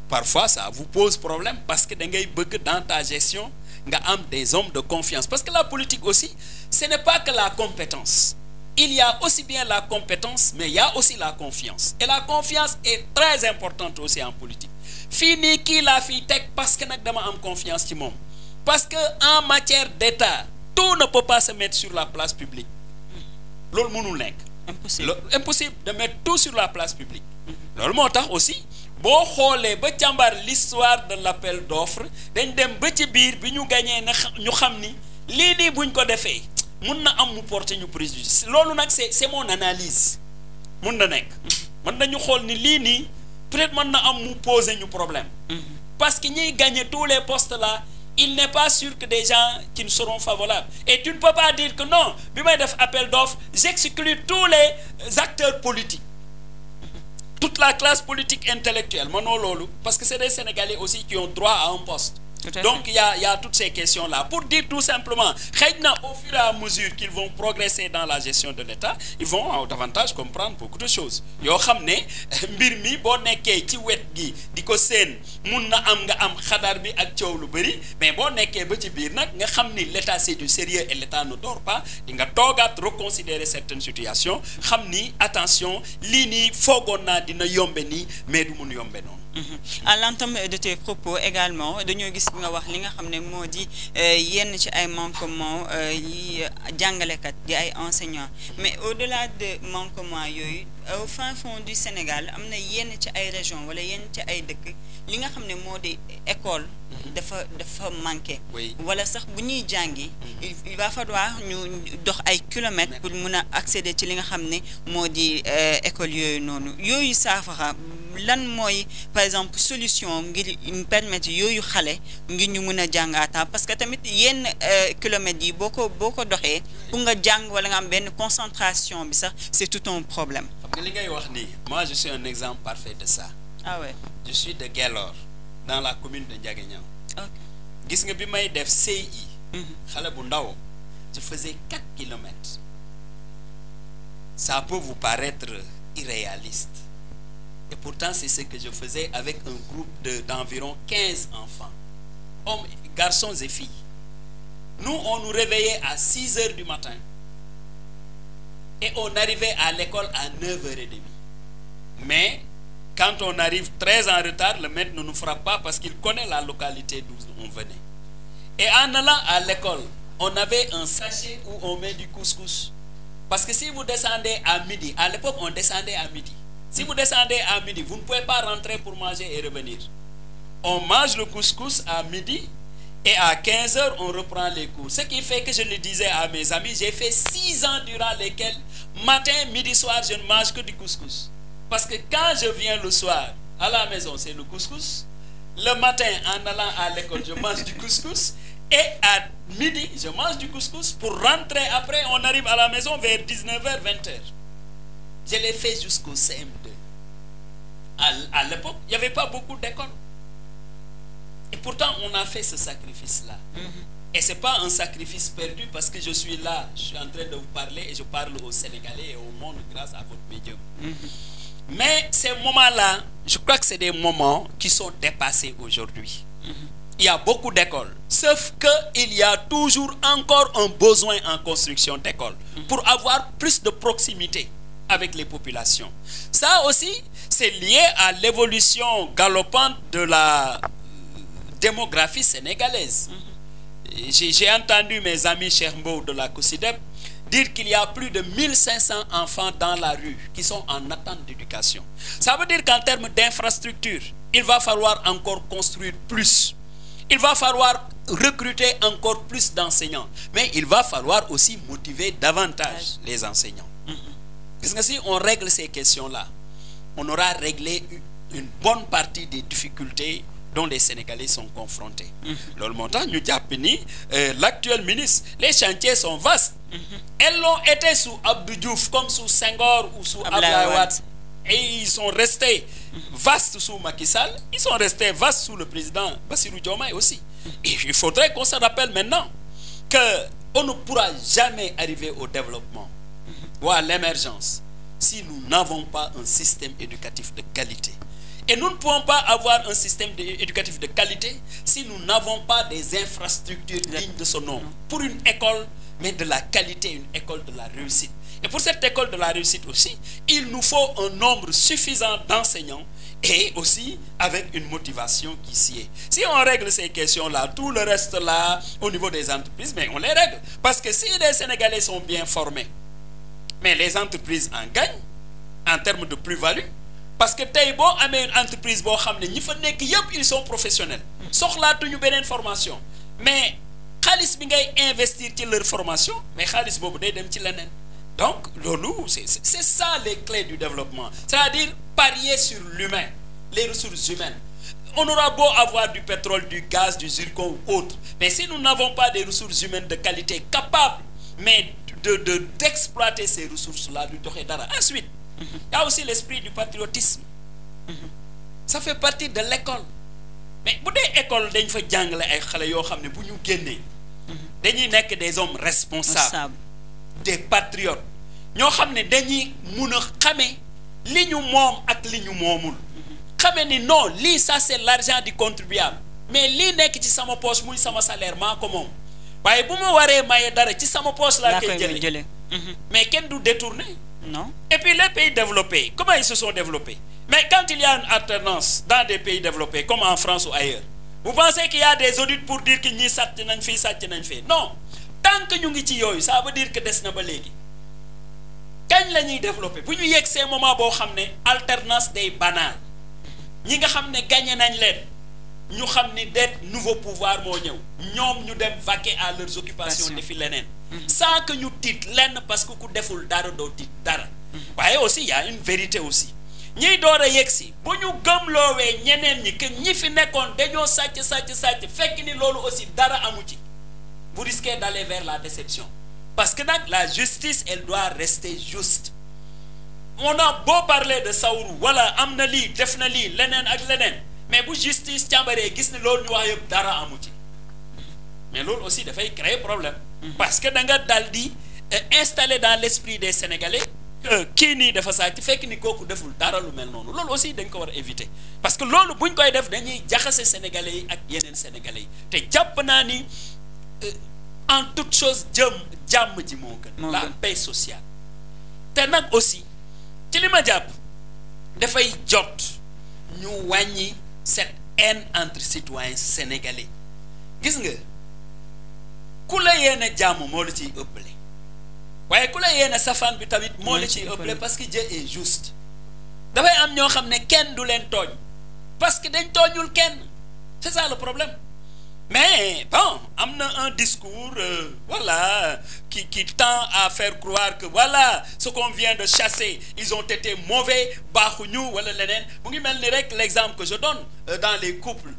Speaker 3: parfois ça vous pose problème parce que da ngay bëgg dans ta gestion nga am des hommes de confiance parce que la politique aussi ce n'est pas que la compétence il y a aussi bien la compétence mais il y a aussi la confiance et la confiance est très importante aussi en politique fii nii kii laa fii teg parce que nag dama am confiance ci moom parce que en matière d'État tout ne peut pas se mettre sur la place publique loolu mënul nekk impossible de mettre tout sur la place publique loolu moo tax aussi boo xoolee ba càmbar l'histoire de l'appel d'offres dañ dem ba ci biir bi ñu gañee na ñu xam ni lii nii buñ ko defee mun na am mu porter ñu préjudice loolu nag c'est mon analyse mun na nekk mën nañu xool ni lii nii peut-être mën na am mu poser ñu problème parce que ñiy gagner tous les postes là il n'est pas sûr que des gens qui ne seront favorables et tu ne peux pas dire que non bi may def appel d'offres j'exclus tous les acteurs politiques toute la classe politique intellectuelle mënoo loolu parce que c'est des Sénégalais aussi qui ont droit à un poste donc il y a toutes ces questions là pour dire tout simplement xëy na au fur et à mesure qu'ils vont progresser dans la gestion de l'État ils vont davantage comprendre beaucoup de choses yoo xam ne mbir mi boo nekkee ci wet gi di ko seen mun na am nga am xadar bi ak coow lu bëri mais boo nekkee ba ci biir nag nga xam ni l'État c'est du sérieux et l'État ne dort pas di nga toogaat reconsidérer certaines situations xam ni attention lii nii foogoon naa dina yombe nii mais du mun yombe noonu.
Speaker 1: À l'entame de tes propos également dañoo gis nga wax li nga xam ne moo di yenn ci ay manquements yi jàngalekat di ay enseignants mais au-delà de manquements yooyu au fin fond du Sénégal am na yenn ci ay régions wala yenn ci ay dëkk li nga xam ne moo di école dafa manqué wala sax bu ñuy jàngi il va falloir ñu dox ay kilomètres pour mun a accéder ci li nga xam ne moo di école yooyu noonu yooyu saafara lan mooy par exemple solution ngir permettre yooyu xale ngir ñu mën a jàngaataa parce que tamit yenn kilomètres yi boo ko doxee pour nga jàng wala nga am benn concentration bi sax c'est tout un problème.
Speaker 3: xam nga li ngay wax nii moi je suis un exemple parfait de ça.
Speaker 1: Ah ouais.
Speaker 3: Je suis de Guelor dans la commune de Ndiaganiao.
Speaker 1: Ok.
Speaker 3: Gis nga bi may def CI. xale bu ndaw je faisais 4 kilomètres. Ça peut vous paraître irréaliste. Et pourtant, c'est ce que je faisais avec un groupe d'environ 15 enfants, hommes, garçons et filles. Nous, on nous réveillait à 6 heures du matin. Et on arrivait à l'école à 9h30. Mais, quand on arrive très en retard, le maître ne nous frappe pas parce qu'il connaît la localité d'où on venait. Et en allant à l'école, on avait un sachet où on met du couscous. Parce que si vous descendez à midi, à l'époque on descendait à midi. Si vous descendez à midi, vous ne pouvez pas rentrer pour manger et revenir. On mange le couscous à midi et à 15h on reprend les cours. Ce qui fait que je le disais à mes amis, j'ai fait 6 ans durant lesquels matin, midi, soir, je ne mange que du couscous. Parce que quand je viens le soir à la maison, c'est le couscous. Le matin, en allant à l'école, je mange du couscous. Et à midi, je mange du couscous. Pour rentrer après, on arrive à la maison vers 19h, 20h. Je l'ai fait jusqu'au CM2. À l'époque, il n'y avait pas beaucoup d'écoles. Et pourtant, on a fait ce sacrifice-là. Et ce n'est pas un sacrifice perdu parce que je suis là, je suis en train de vous parler et je parle aux Sénégalais et au monde grâce à votre médium. Mais ces moments-là, je crois que c'est des moments qui sont dépassés aujourd'hui. Il y a beaucoup d'écoles, sauf qu'il y a toujours encore un besoin en construction d'écoles pour avoir plus de proximité avec les populations. Ça aussi, c'est lié à l'évolution galopante de la démographie sénégalaise. J'ai entendu mes amis Chermbo de la COSIDEP dire qu'il y a plus de 1500 enfants dans la rue qui sont en attente d'éducation. Ça veut dire qu'en termes d'infrastructure, il va falloir encore construire plus. Il va falloir recruter encore plus d'enseignants. Mais il va falloir aussi motiver davantage les enseignants. Parce que si on règle ces questions-là, on aura réglé une bonne partie des difficultés dont les Sénégalais sont confrontés. Le montant, nous avons l'actuel ministre, les chantiers sont vastes. Elles l'ont été sous Abdou Diouf, comme sous Senghor ou sous Abdoulaye Wade. Et ils sont restés vastes sous Macky Sall, ils sont restés vastes sous le président Bassirou Diomaye aussi. Et il faudrait qu'on se rappelle maintenant qu'on ne pourra jamais arriver au développement ou à l'émergence si nous n'avons pas un système éducatif de qualité. Et nous ne pouvons pas avoir un système éducatif de qualité si nous n'avons pas des infrastructures dignes de ce nom. Pour une école, mais de la qualité, une école de la réussite. Et pour cette école de la réussite aussi, il nous faut un nombre suffisant d'enseignants et aussi avec une motivation qui s'y est. Si on règle ces questions-là, tout le reste là, au niveau des entreprises, mais on les règle. Parce que si les Sénégalais sont bien formés, mais les entreprises en gagnent en termes de plus-value, parce que tey boo amee une entreprise boo xam ne ñi fa nekk yëpp ils sont professionnels soxlaatuñu beneen formation mais xaalis bi ngay investir ci leur formation mais xaalis boobu day dem ci leneen. Donc loolu c'est ça les clés du développement, c'est-à-dire parier sur l'humain, les ressources humaines. On aura beau avoir du pétrole, du gaz, du zircon ou autre, mais si nous n'avons pas des ressources humaines de qualité capables mais d'exploiter ces ressources-là du doxee dara. Ensuite, il y a aussi l'esprit du patriotisme. Ça fait partie de l'école. Mais bu dee école dañ fa jàngale ay xale yoo xam ne bu ñu génnee dañuy nekk des hommes responsables, des patriotes ñoo xam ne dañuy mun a xame li ñu moom ak li ñu moomul. Xame ni non lii ça c'est l'argent du contribuable mais lii nekk ci sama poche muy sama salaire maa ko moom waaye bu ma waree maye dara ci sama poche laa koy jëlee. Mais kenn du détourner. Non. Et puis les pays développés, comment ils se sont développés? Mais quand il y a une alternance dans des pays développés, comme en France ou ailleurs, vous pensez qu'il y a des audits pour dire que ñi sàcc nañ fi sàcc nañ fi? Non. Tant que ñu ngi ci yooyu, ça veut dire que des na ba léegi. Kañ la ñuy développer? Bu ñu yegg ces moments boo xam ne alternance day banal. Ñi nga xam ne gagné nañ leen ñu xam ni det nouveau pouvoir moo ñëw ñoom ñu dem vaquer à leurs occupations defi leneen. Sans que ñu tiit lenn parce que ku deful dara doo tiit dara. Waaye aussi il y a une vérité aussi. ñiy door a yegg si bu ñu gëmloowee ñeneen ñi que ñi fi nekkoon dañoo sàcc fekk ni loolu aussi dara amu ci. Vous risquez d'aller vers la déception. Parce que nag la justice elle doit rester juste. On a beau parler de Saourou wala am na lii def na lii leneen ak leneen mais bu justice càmbaree gis ni loolu ñu wax yëpp dara amu ci mais loolu aussi dafay créer problème. parce que da nga dal di installé dans l'esprit des Sénégalais kii nii dafa sàcc fekk ni kooku deful dara lu mel noonu loolu aussi dañ ko war a éviter parce que loolu buñ koy def dañuy jaxase Sénégalais yi ak yeneen Sénégalais yi te jàpp naa ni en toute chose jàmm ji moo gën la paix sociale te nag aussi ci li ma jàpp dafay jot ñu wàññi cette haine entre citoyens sénégalais gis nga ku la yéene jàmm moo la ciy ëppale waaye ku la yéene safaan bi tamit moo la ciy ëppale parce que Dieu est juste dafay am ñoo xam ne kenn du leen tooñ parce que dañ tooñul kenn c'est ça le problème mais bon am na un discours voilà qui tend à faire croire que voilà ce qu'on vient de chasser ils ont été mauvais baaxuñu wala leneen mu ngi mel ni rek l'exemple que je donne dans les couples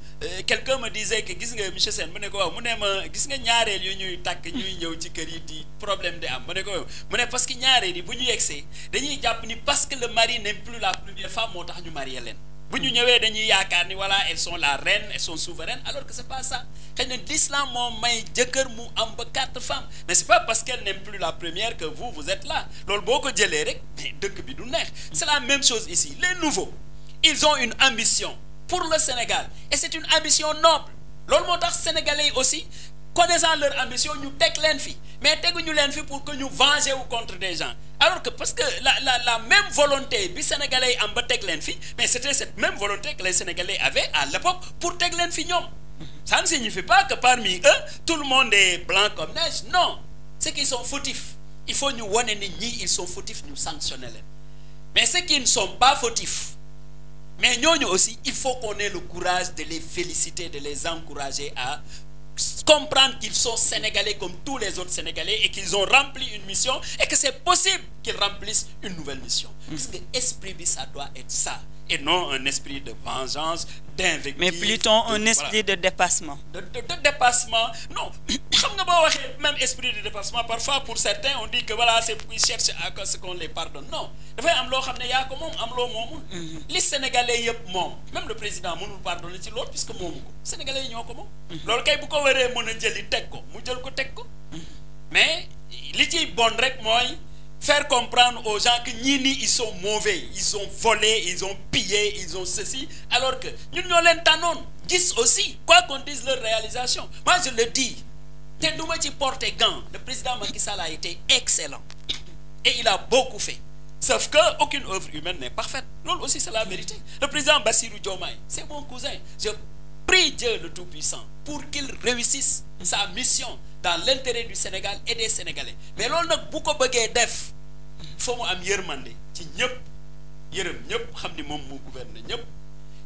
Speaker 3: quelqu'un me disait que gis nga monsieur Sène mu ne ko waaw mu ne ma gis nga ñaareel yu ñuy takk ñuy ñëw ci kër yi di problème di am mu ne ko mu ne parce que ñaareel yi bu ñu yegsee dañuy jàpp ni parce que le mari n'est plus la première femme moo tax ñu marié leen bu ñu ñëwee dañuy yaakaar ni voilà elles sont la reine elles sont souveraines alors que c'est pas ça xëy na l'islam moo may jëkkër mu am ba 4 femmes mais c'est pas parce qu'elle n'est plus la première que vous êtes là loolu boo ko jëlee rek mais dëkk bi du neex c'est la même chose ici les nouveaux ils ont une ambition pour le Sénégal et c'est une ambition noble loolu moo tax sénégalais yi aussi connaissant leur ambition ñu teg leen fi mais teguñu leen fi pour que ñu venger ou contre des gens alors que parce que la même volonté bi sénégalais yi am ba teg leen fi mais c'était cette même volonté que les sénégalais avaient à l'époque pour teg leen fi ñoom ça ne signifie pas que parmi eux tout le monde est blanc comme neige non c'est qu'ils sont fautifs il faut ñu wone ni ñii ils sont fautifs ñu sanctionner leen mais ceux qui ne sont pas fautifs mais ñooñu aussi il faut qu'on ait le courage de les féliciter de les encourager à comprendre qu'ils sont sénégalais comme tous les autres sénégalais et qu'ils ont rempli une mission et que c'est possible qu'ils remplissent une nouvelle mission parce que esprit bi ça doit être ça et non un esprit de vengeance d'invective
Speaker 1: mais plutôt un esprit de dépassement
Speaker 3: de dépassement non xam nga boo waxee même esprit de dépassement parfois pour certains on dit que voilà c'est pour qu'ils cherchent à ce qu'on les pardonne non dafay am loo xam ne yaa ko moom am loo moomul li sénégalais yëpp moom même le président mënul pardonner ci loolu puisque moomu ko sénégalais yi ñoo ko moom loolu kay bu ko waree mën a jëli teg ko mu jël ko teg ko mais li ciy bon rek mooy faire comprendre aux gens que ñii nii ils sont mauvais ils ont volé ils ont pillé ils ont ceci alors que ñun ñoo leen tànnoon gis aussi quoi qu'on dise leur réalisation moi je le dis te du ma ci porter gant le président Macky Sall a été excellent et il a beaucoup fait sauf que aucune œuvre humaine n'est parfaite loolu aussi c'est la vérité le président Bassirou Diomaye c'est mon cousin je prie Dieu le Tout-Puissant pour qu'il réussisse sa mission dans l'intérêt du Sénégal et des Sénégalais mais loolu nag bu ko bëggee def foo mu am yërmande ci ñëpp yërëm ñëpp xam ni moom moo gouverne ñëpp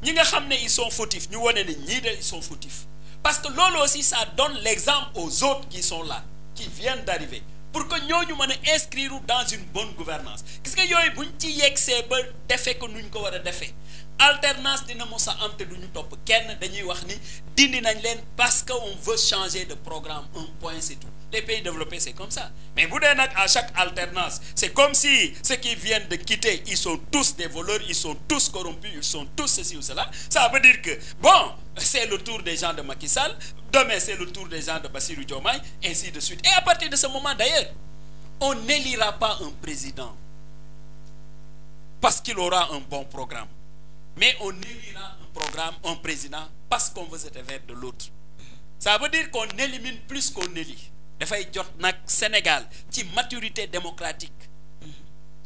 Speaker 3: ñi nga xam ne ils sont fautifs ñu wane ne ñii de ils sont fautifs parce que loolu aussi ça donne l'exemple aux autres qui sont là qui viennent d'arriver pour que ñooñu mën a inscrire dans une bonne gouvernance gis nga yooyu buñ ci yegsee ba defee ko nuñ ko war a defee alternance dina mos a am te duñu topp kenn dañuy wax ni dindi nañ leen parce que on veut changer de programme un point c'est tout les pays développés c'est comme ça mais bu dee nag à chaque alternance c'est comme si ceux qui viennent de quitter ils sont tous des voleurs ils sont tous corrompus ils sont tous ceci ou cela ça veut dire que bon c'est le tour des gens de Macky Sall demain c'est le tour des gens de Bassirou Diomaye ainsi de suite et à partir de ce moment d'ailleurs on n'élira pas un président parce qu'il aura un bon programme mais on élira un président parce qu'on veut se défaire de l'autre ça veut dire qu'on élimine plus qu'on élit dafay jot nag Sénégal ci maturité démocratique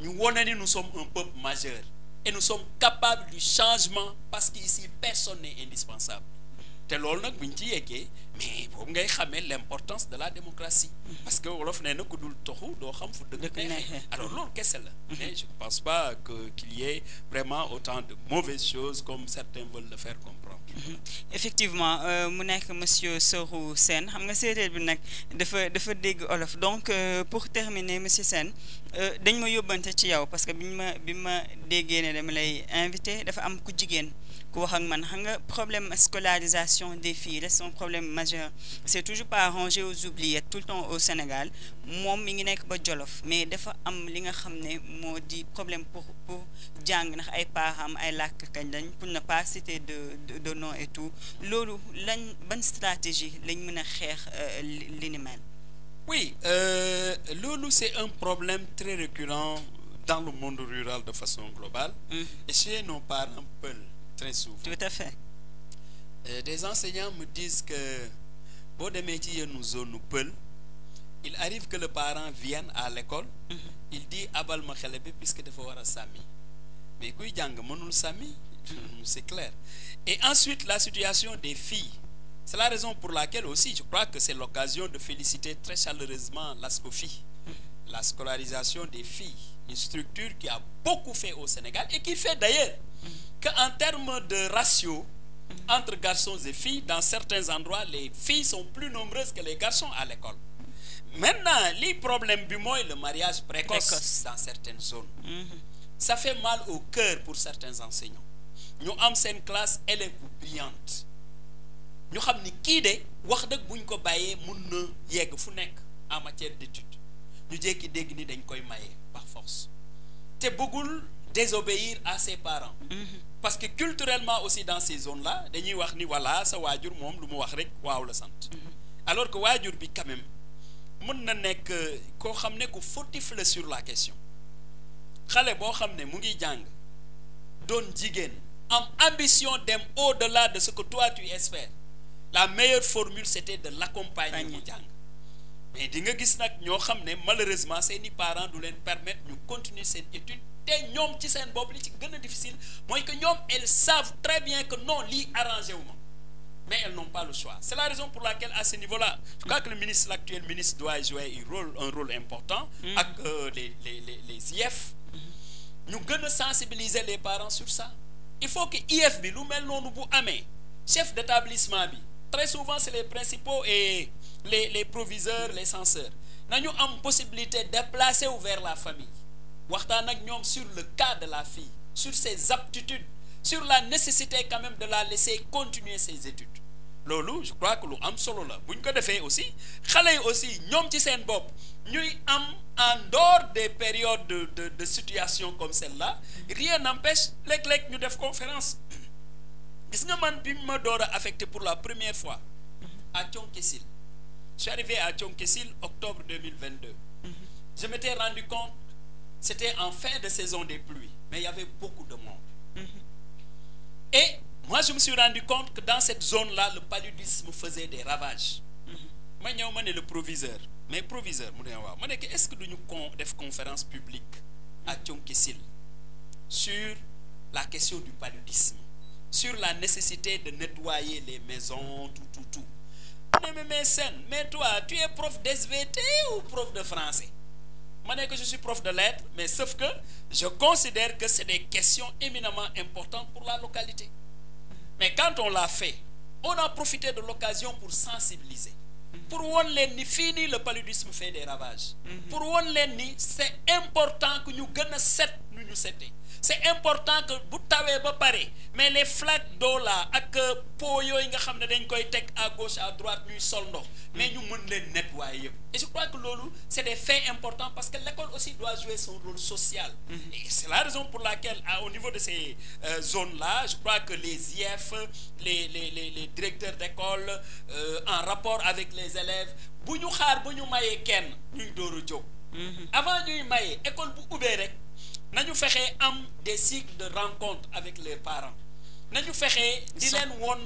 Speaker 3: ñu wone ni nous sommes un peuple majeur et nous sommes capables du changement parce qu'ici personne n'est indispensable te loolu nag bu ñu ci yeggee mais boobu ngay xamee l'importance de la démocratie parce que wolof nee na ku dul toxu doo xam fu dëgg neexee alors loolu kese la mais je ne pense pas qu'il y ait vraiment autant de mauvaises choses comme certains veulent le faire comprendre
Speaker 1: effectivement mu nekk monsieur Saurou Sène xam nga séeréer bi nag dafa dégg olof donc pour terminer monsieur Sène dañ ma yóbbante ci yow parce que bi ma déggee ne dama lay invité dafa am ku jigéen ku wax ak man xam nga problème scolarisation des filles c'est un problème majeur c'est toujours pas arrangé aux oubliettes tout le temps au Sénégal moom mi ngi nekk ba Jolof mais dafa am li nga xam ne moo di problème pour jàng ndax ay parents ay làkk kañ lañ pour ne pas citer de nom et tout loolu ban stratégie lañ mën a xeex li ni mel
Speaker 3: Oui, loolu c'est un problème très récurrent dans le monde rural de façon globale et chez nos parents Peul très souvent.
Speaker 1: Tout à fait.
Speaker 3: Des enseignants me disent que boo demee ci yenn zone Peul il arrive que le parent vienne à l'école il dit abal ma xale bi puisque dafa war a sàmmi mais kuy jàng mënul sàmmi c'est clair. Et ensuite la situation des filles. C'est la raison pour laquelle aussi je crois que c'est l'occasion de féliciter très chaleureusement l'ASCOFI, la scolarisation des filles, une structure qui a beaucoup fait au Sénégal et qui fait d'ailleurs qu'en termes de ratio entre garçons et filles, dans certains endroits, les filles sont plus nombreuses que les garçons à l'école. Maintenant, le problème du mooy le mariage précoce dans certaines zones. Ça fait mal au cœur pour certains enseignants. Ñu am seen classe élèves brillantes. ñu xam ni kii de wax dëgg buñ ko bàyyee mun na yegg fu nekk en matière d'étude ñu jékki dégg ni dañ koy maye par force te bëggul désobéir à ses parents parce que culturellement aussi dans ces zones-là dañuy wax ni voilà sa waajur moom lu mu wax rek waaw la sant alors que waajur bi quand même mën na nekk koo xam ne ku fautif la sur la question xale boo xam ne mu ngi jàng doon jigéen am ambition dem au-delà de ce que toi tu espères. La meilleure formule c'était de l'accompagner mu jàng mais di nga gis nag ñoo xam ne malheureusement seeni parents du leen permettre ñu continuer seen étude te ñoom ci seen bopp li ci gën a difficile mooy que ñoom elles savent très bien que non lii arrangé wu ma mais elles n'ont pas le choix. C'est la raison pour laquelle à ce niveau-là je crois que l'actuel ministre doit jouer un rôle important ak les IEF ñu gën a sensibiliser les parents sur ça. Il faut que IEF bi lu mel noonu bu amee chef d'établissement bi très souvent c'est les principaux et les proviseurs les censeurs nañu am possibilité de déplacer vers la famille waxtaan ak ñoom sur le cas de la fille sur ses aptitudes sur la nécessité quand même de la laisser continuer ses études loolu je crois que lu am solo la bu ñu ko defee aussi xale yi aussi ñoom ci seen bopp ñuy am en dehors des périodes de situation comme celle-là rien n'empêche léeg-léeg ñu def conférence gis nga man bi ma door a affecté pour la première fois à Thionck-Essyl je suis arrivé à Thionck-Essyl octobre 2022 je m'étais rendu compte c'était en fin de saison des pluies mais il y avait beaucoup de monde et moi je me suis rendu compte que dans cette zone-là le paludisme faisait des ravages ma ñëw ma ne le proviseur mais proviseur mu ne waaw ma ne que est-ce que duñu def conférence publique à Thionck-Essyl sur la question du paludisme sur la nécessité de nettoyer les maisons tout mais toi tu es prof d'SVT ou prof de français ma ne que je suis prof de lettres mais sauf que je considère que c'est des questions éminemment importantes pour la localité mais quand on l'a fait on a profité de l'occasion pour sensibiliser pour won leen ni fii nii le paludisme fait des ravages pour won leen ni c'est important que ñu gën a set nu ñu setee c'est important que bu tawee ba pare mais les flaques d'eau là ak pots yooyu nga xam ne dañ koy teg à gauche à droite ñuy sol ndox mais ñu mën leen nettoyer yëpp et je crois que loolu c'est des faits importants parce que l'école aussi doit jouer son rôle social et c'est la raison pour laquelle au niveau de ces zones là je crois que les IEF les directeurs d'école en rapport avec les élèves bu ñu xaar ba ñu mayee kenn ñuy door a jóg avant ñuy mayee école bu ubbee rek nañu fexee am des cycles de rencontre avec les parents nañu fexee di leen woon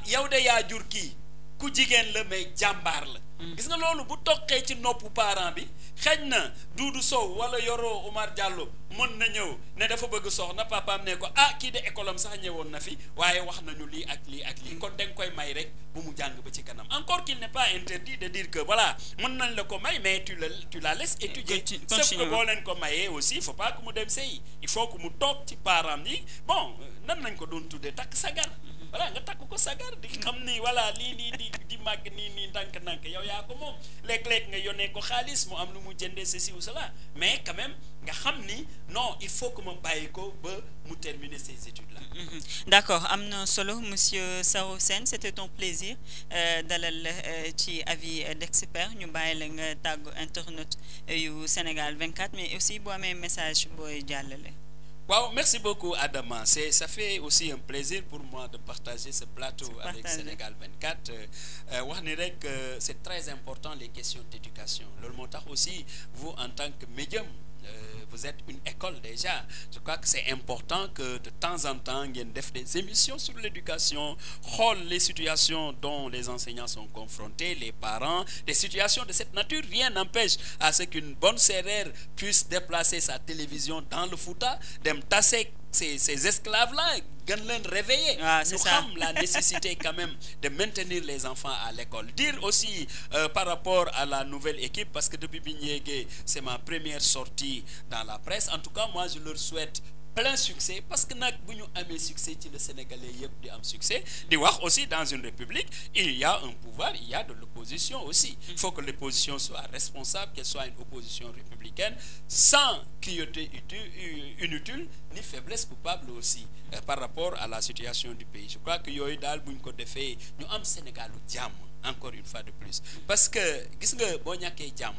Speaker 3: yow de yaa jur kii ku jigéen la mais jàmbaar la gis nga loolu bu toqee ci noppu parent bi xëy na Doudou Sow wala Yoro Omar Diallo mën na ñëw ne dafa bëgg soxna papaam ne ko kii de école am sax ñëwoon na fi waaye wax nañu lii ak lii ak lii kon danga koy may rek bu mu jàng ba ci kanam encore qu'il n'est pas interdit de dire que voilà mën nañ la ko may mais tu la laisses étudier sauf que boo leen ko mayee aussi il faut pas que mu dem sëyi il faut que mu toog ci parent yi bon nan nañ ko doon tuddee takk sagar voilà nga takk ko sagar di xam ni voilà lii nii di màgg nii ndànk-ndànk yow yaa ko moom léeg-léeg nga yónnee ko xaalis mu am lu mu jëndee ceci ou cela mais quand même nga xam ni non il faut que ma bàyyi ko ba mu terminer ses études là.
Speaker 1: D'accord am na solo monsieur Saourou Sène c'était un plaisir dalal ci avis d'expert ñu bàyyi la nga tàggu internet yu Sénégal 24 mais aussi boo amee message booy jàllale.
Speaker 3: Wow, merci beaucoup Adama. Ça fait aussi un plaisir pour moi de partager ce plateau avec Sénégal 24. C'est très important les questions d'éducation. Le montage aussi, vous en tant que médium, vous êtes une école déjà. Je crois que c'est important que de temps en temps, il y ait des émissions sur l'éducation, les situations dont les enseignants sont confrontés, les parents, des situations de cette nature. Rien n'empêche à ce qu'une bonne serrère puisse déplacer sa télévision dans le Fouta, tasser ces esclaves-là, réveiller. Nous avons la nécessité quand même de maintenir les enfants à l'école. Dire aussi par rapport à la nouvelle équipe, parce que depuis Bignégé, c'est ma première sortie dans la presse. En tout cas, moi, je leur souhaite plein succès, parce que nous avons succès, le Sénégalais a succès. De voir aussi dans une république, il y a un pouvoir, il y a de l'opposition aussi. Il faut que l'opposition soit responsable, qu'elle soit une opposition républicaine, sans cruauté inutile, ni faiblesse coupable aussi, par rapport à la situation du pays. Je crois que yoy dal buñ ko défé ñu am Sénégal jàmm encore une fois de plus, parce que gis nga bo ñaké jàmm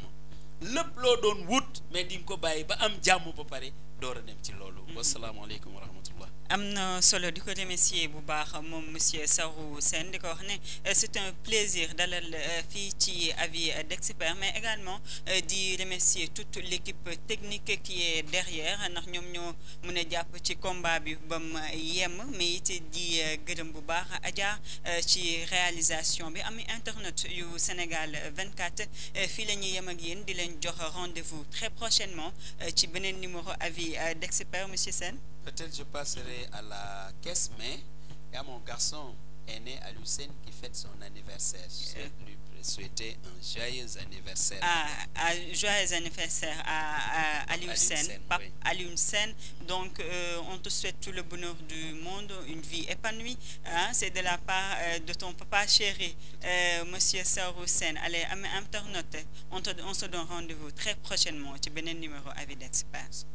Speaker 3: lepp lo doon wut mais di nga ko bayyi ba am jàmm ba paré doora dem ci lolu. Wassalamu alaykum wa rahmatullah.
Speaker 1: Amna solo di ko remercier bu baax mom monsieur Saourou Sène di ko wax ne c'est un plaisir dalal fi ci avis d'experts, mais également di remercier toute l'équipe technique qui est derrière ndax ñom ñoo mëna japp ci combat bi bam yem, mais it di gërëm bu baax Adja ci réalisation bi. Ami internet yu Sénégal 24 fi lañuy yem ak yéen di leen jox rendez-vous très prochainement ci benen numéro avis d'experts. Monsieur Sène,
Speaker 2: peut-être je passerai à la caisse, mais il y a mon garçon aîné Alucène qui fête son anniversaire. Je lui souhaiter un joyeux anniversaire.
Speaker 1: Joyeux anniversaire à Alucène, Pape
Speaker 2: oui.
Speaker 1: Alucène. Donc, on te souhaite tout le bonheur du monde, une vie épanouie. Hein? C'est de la part de ton papa chéri, monsieur Saourou Sène. Allez, internaute, on se donne rendez-vous très prochainement. Tu as un numéro avis d'experts.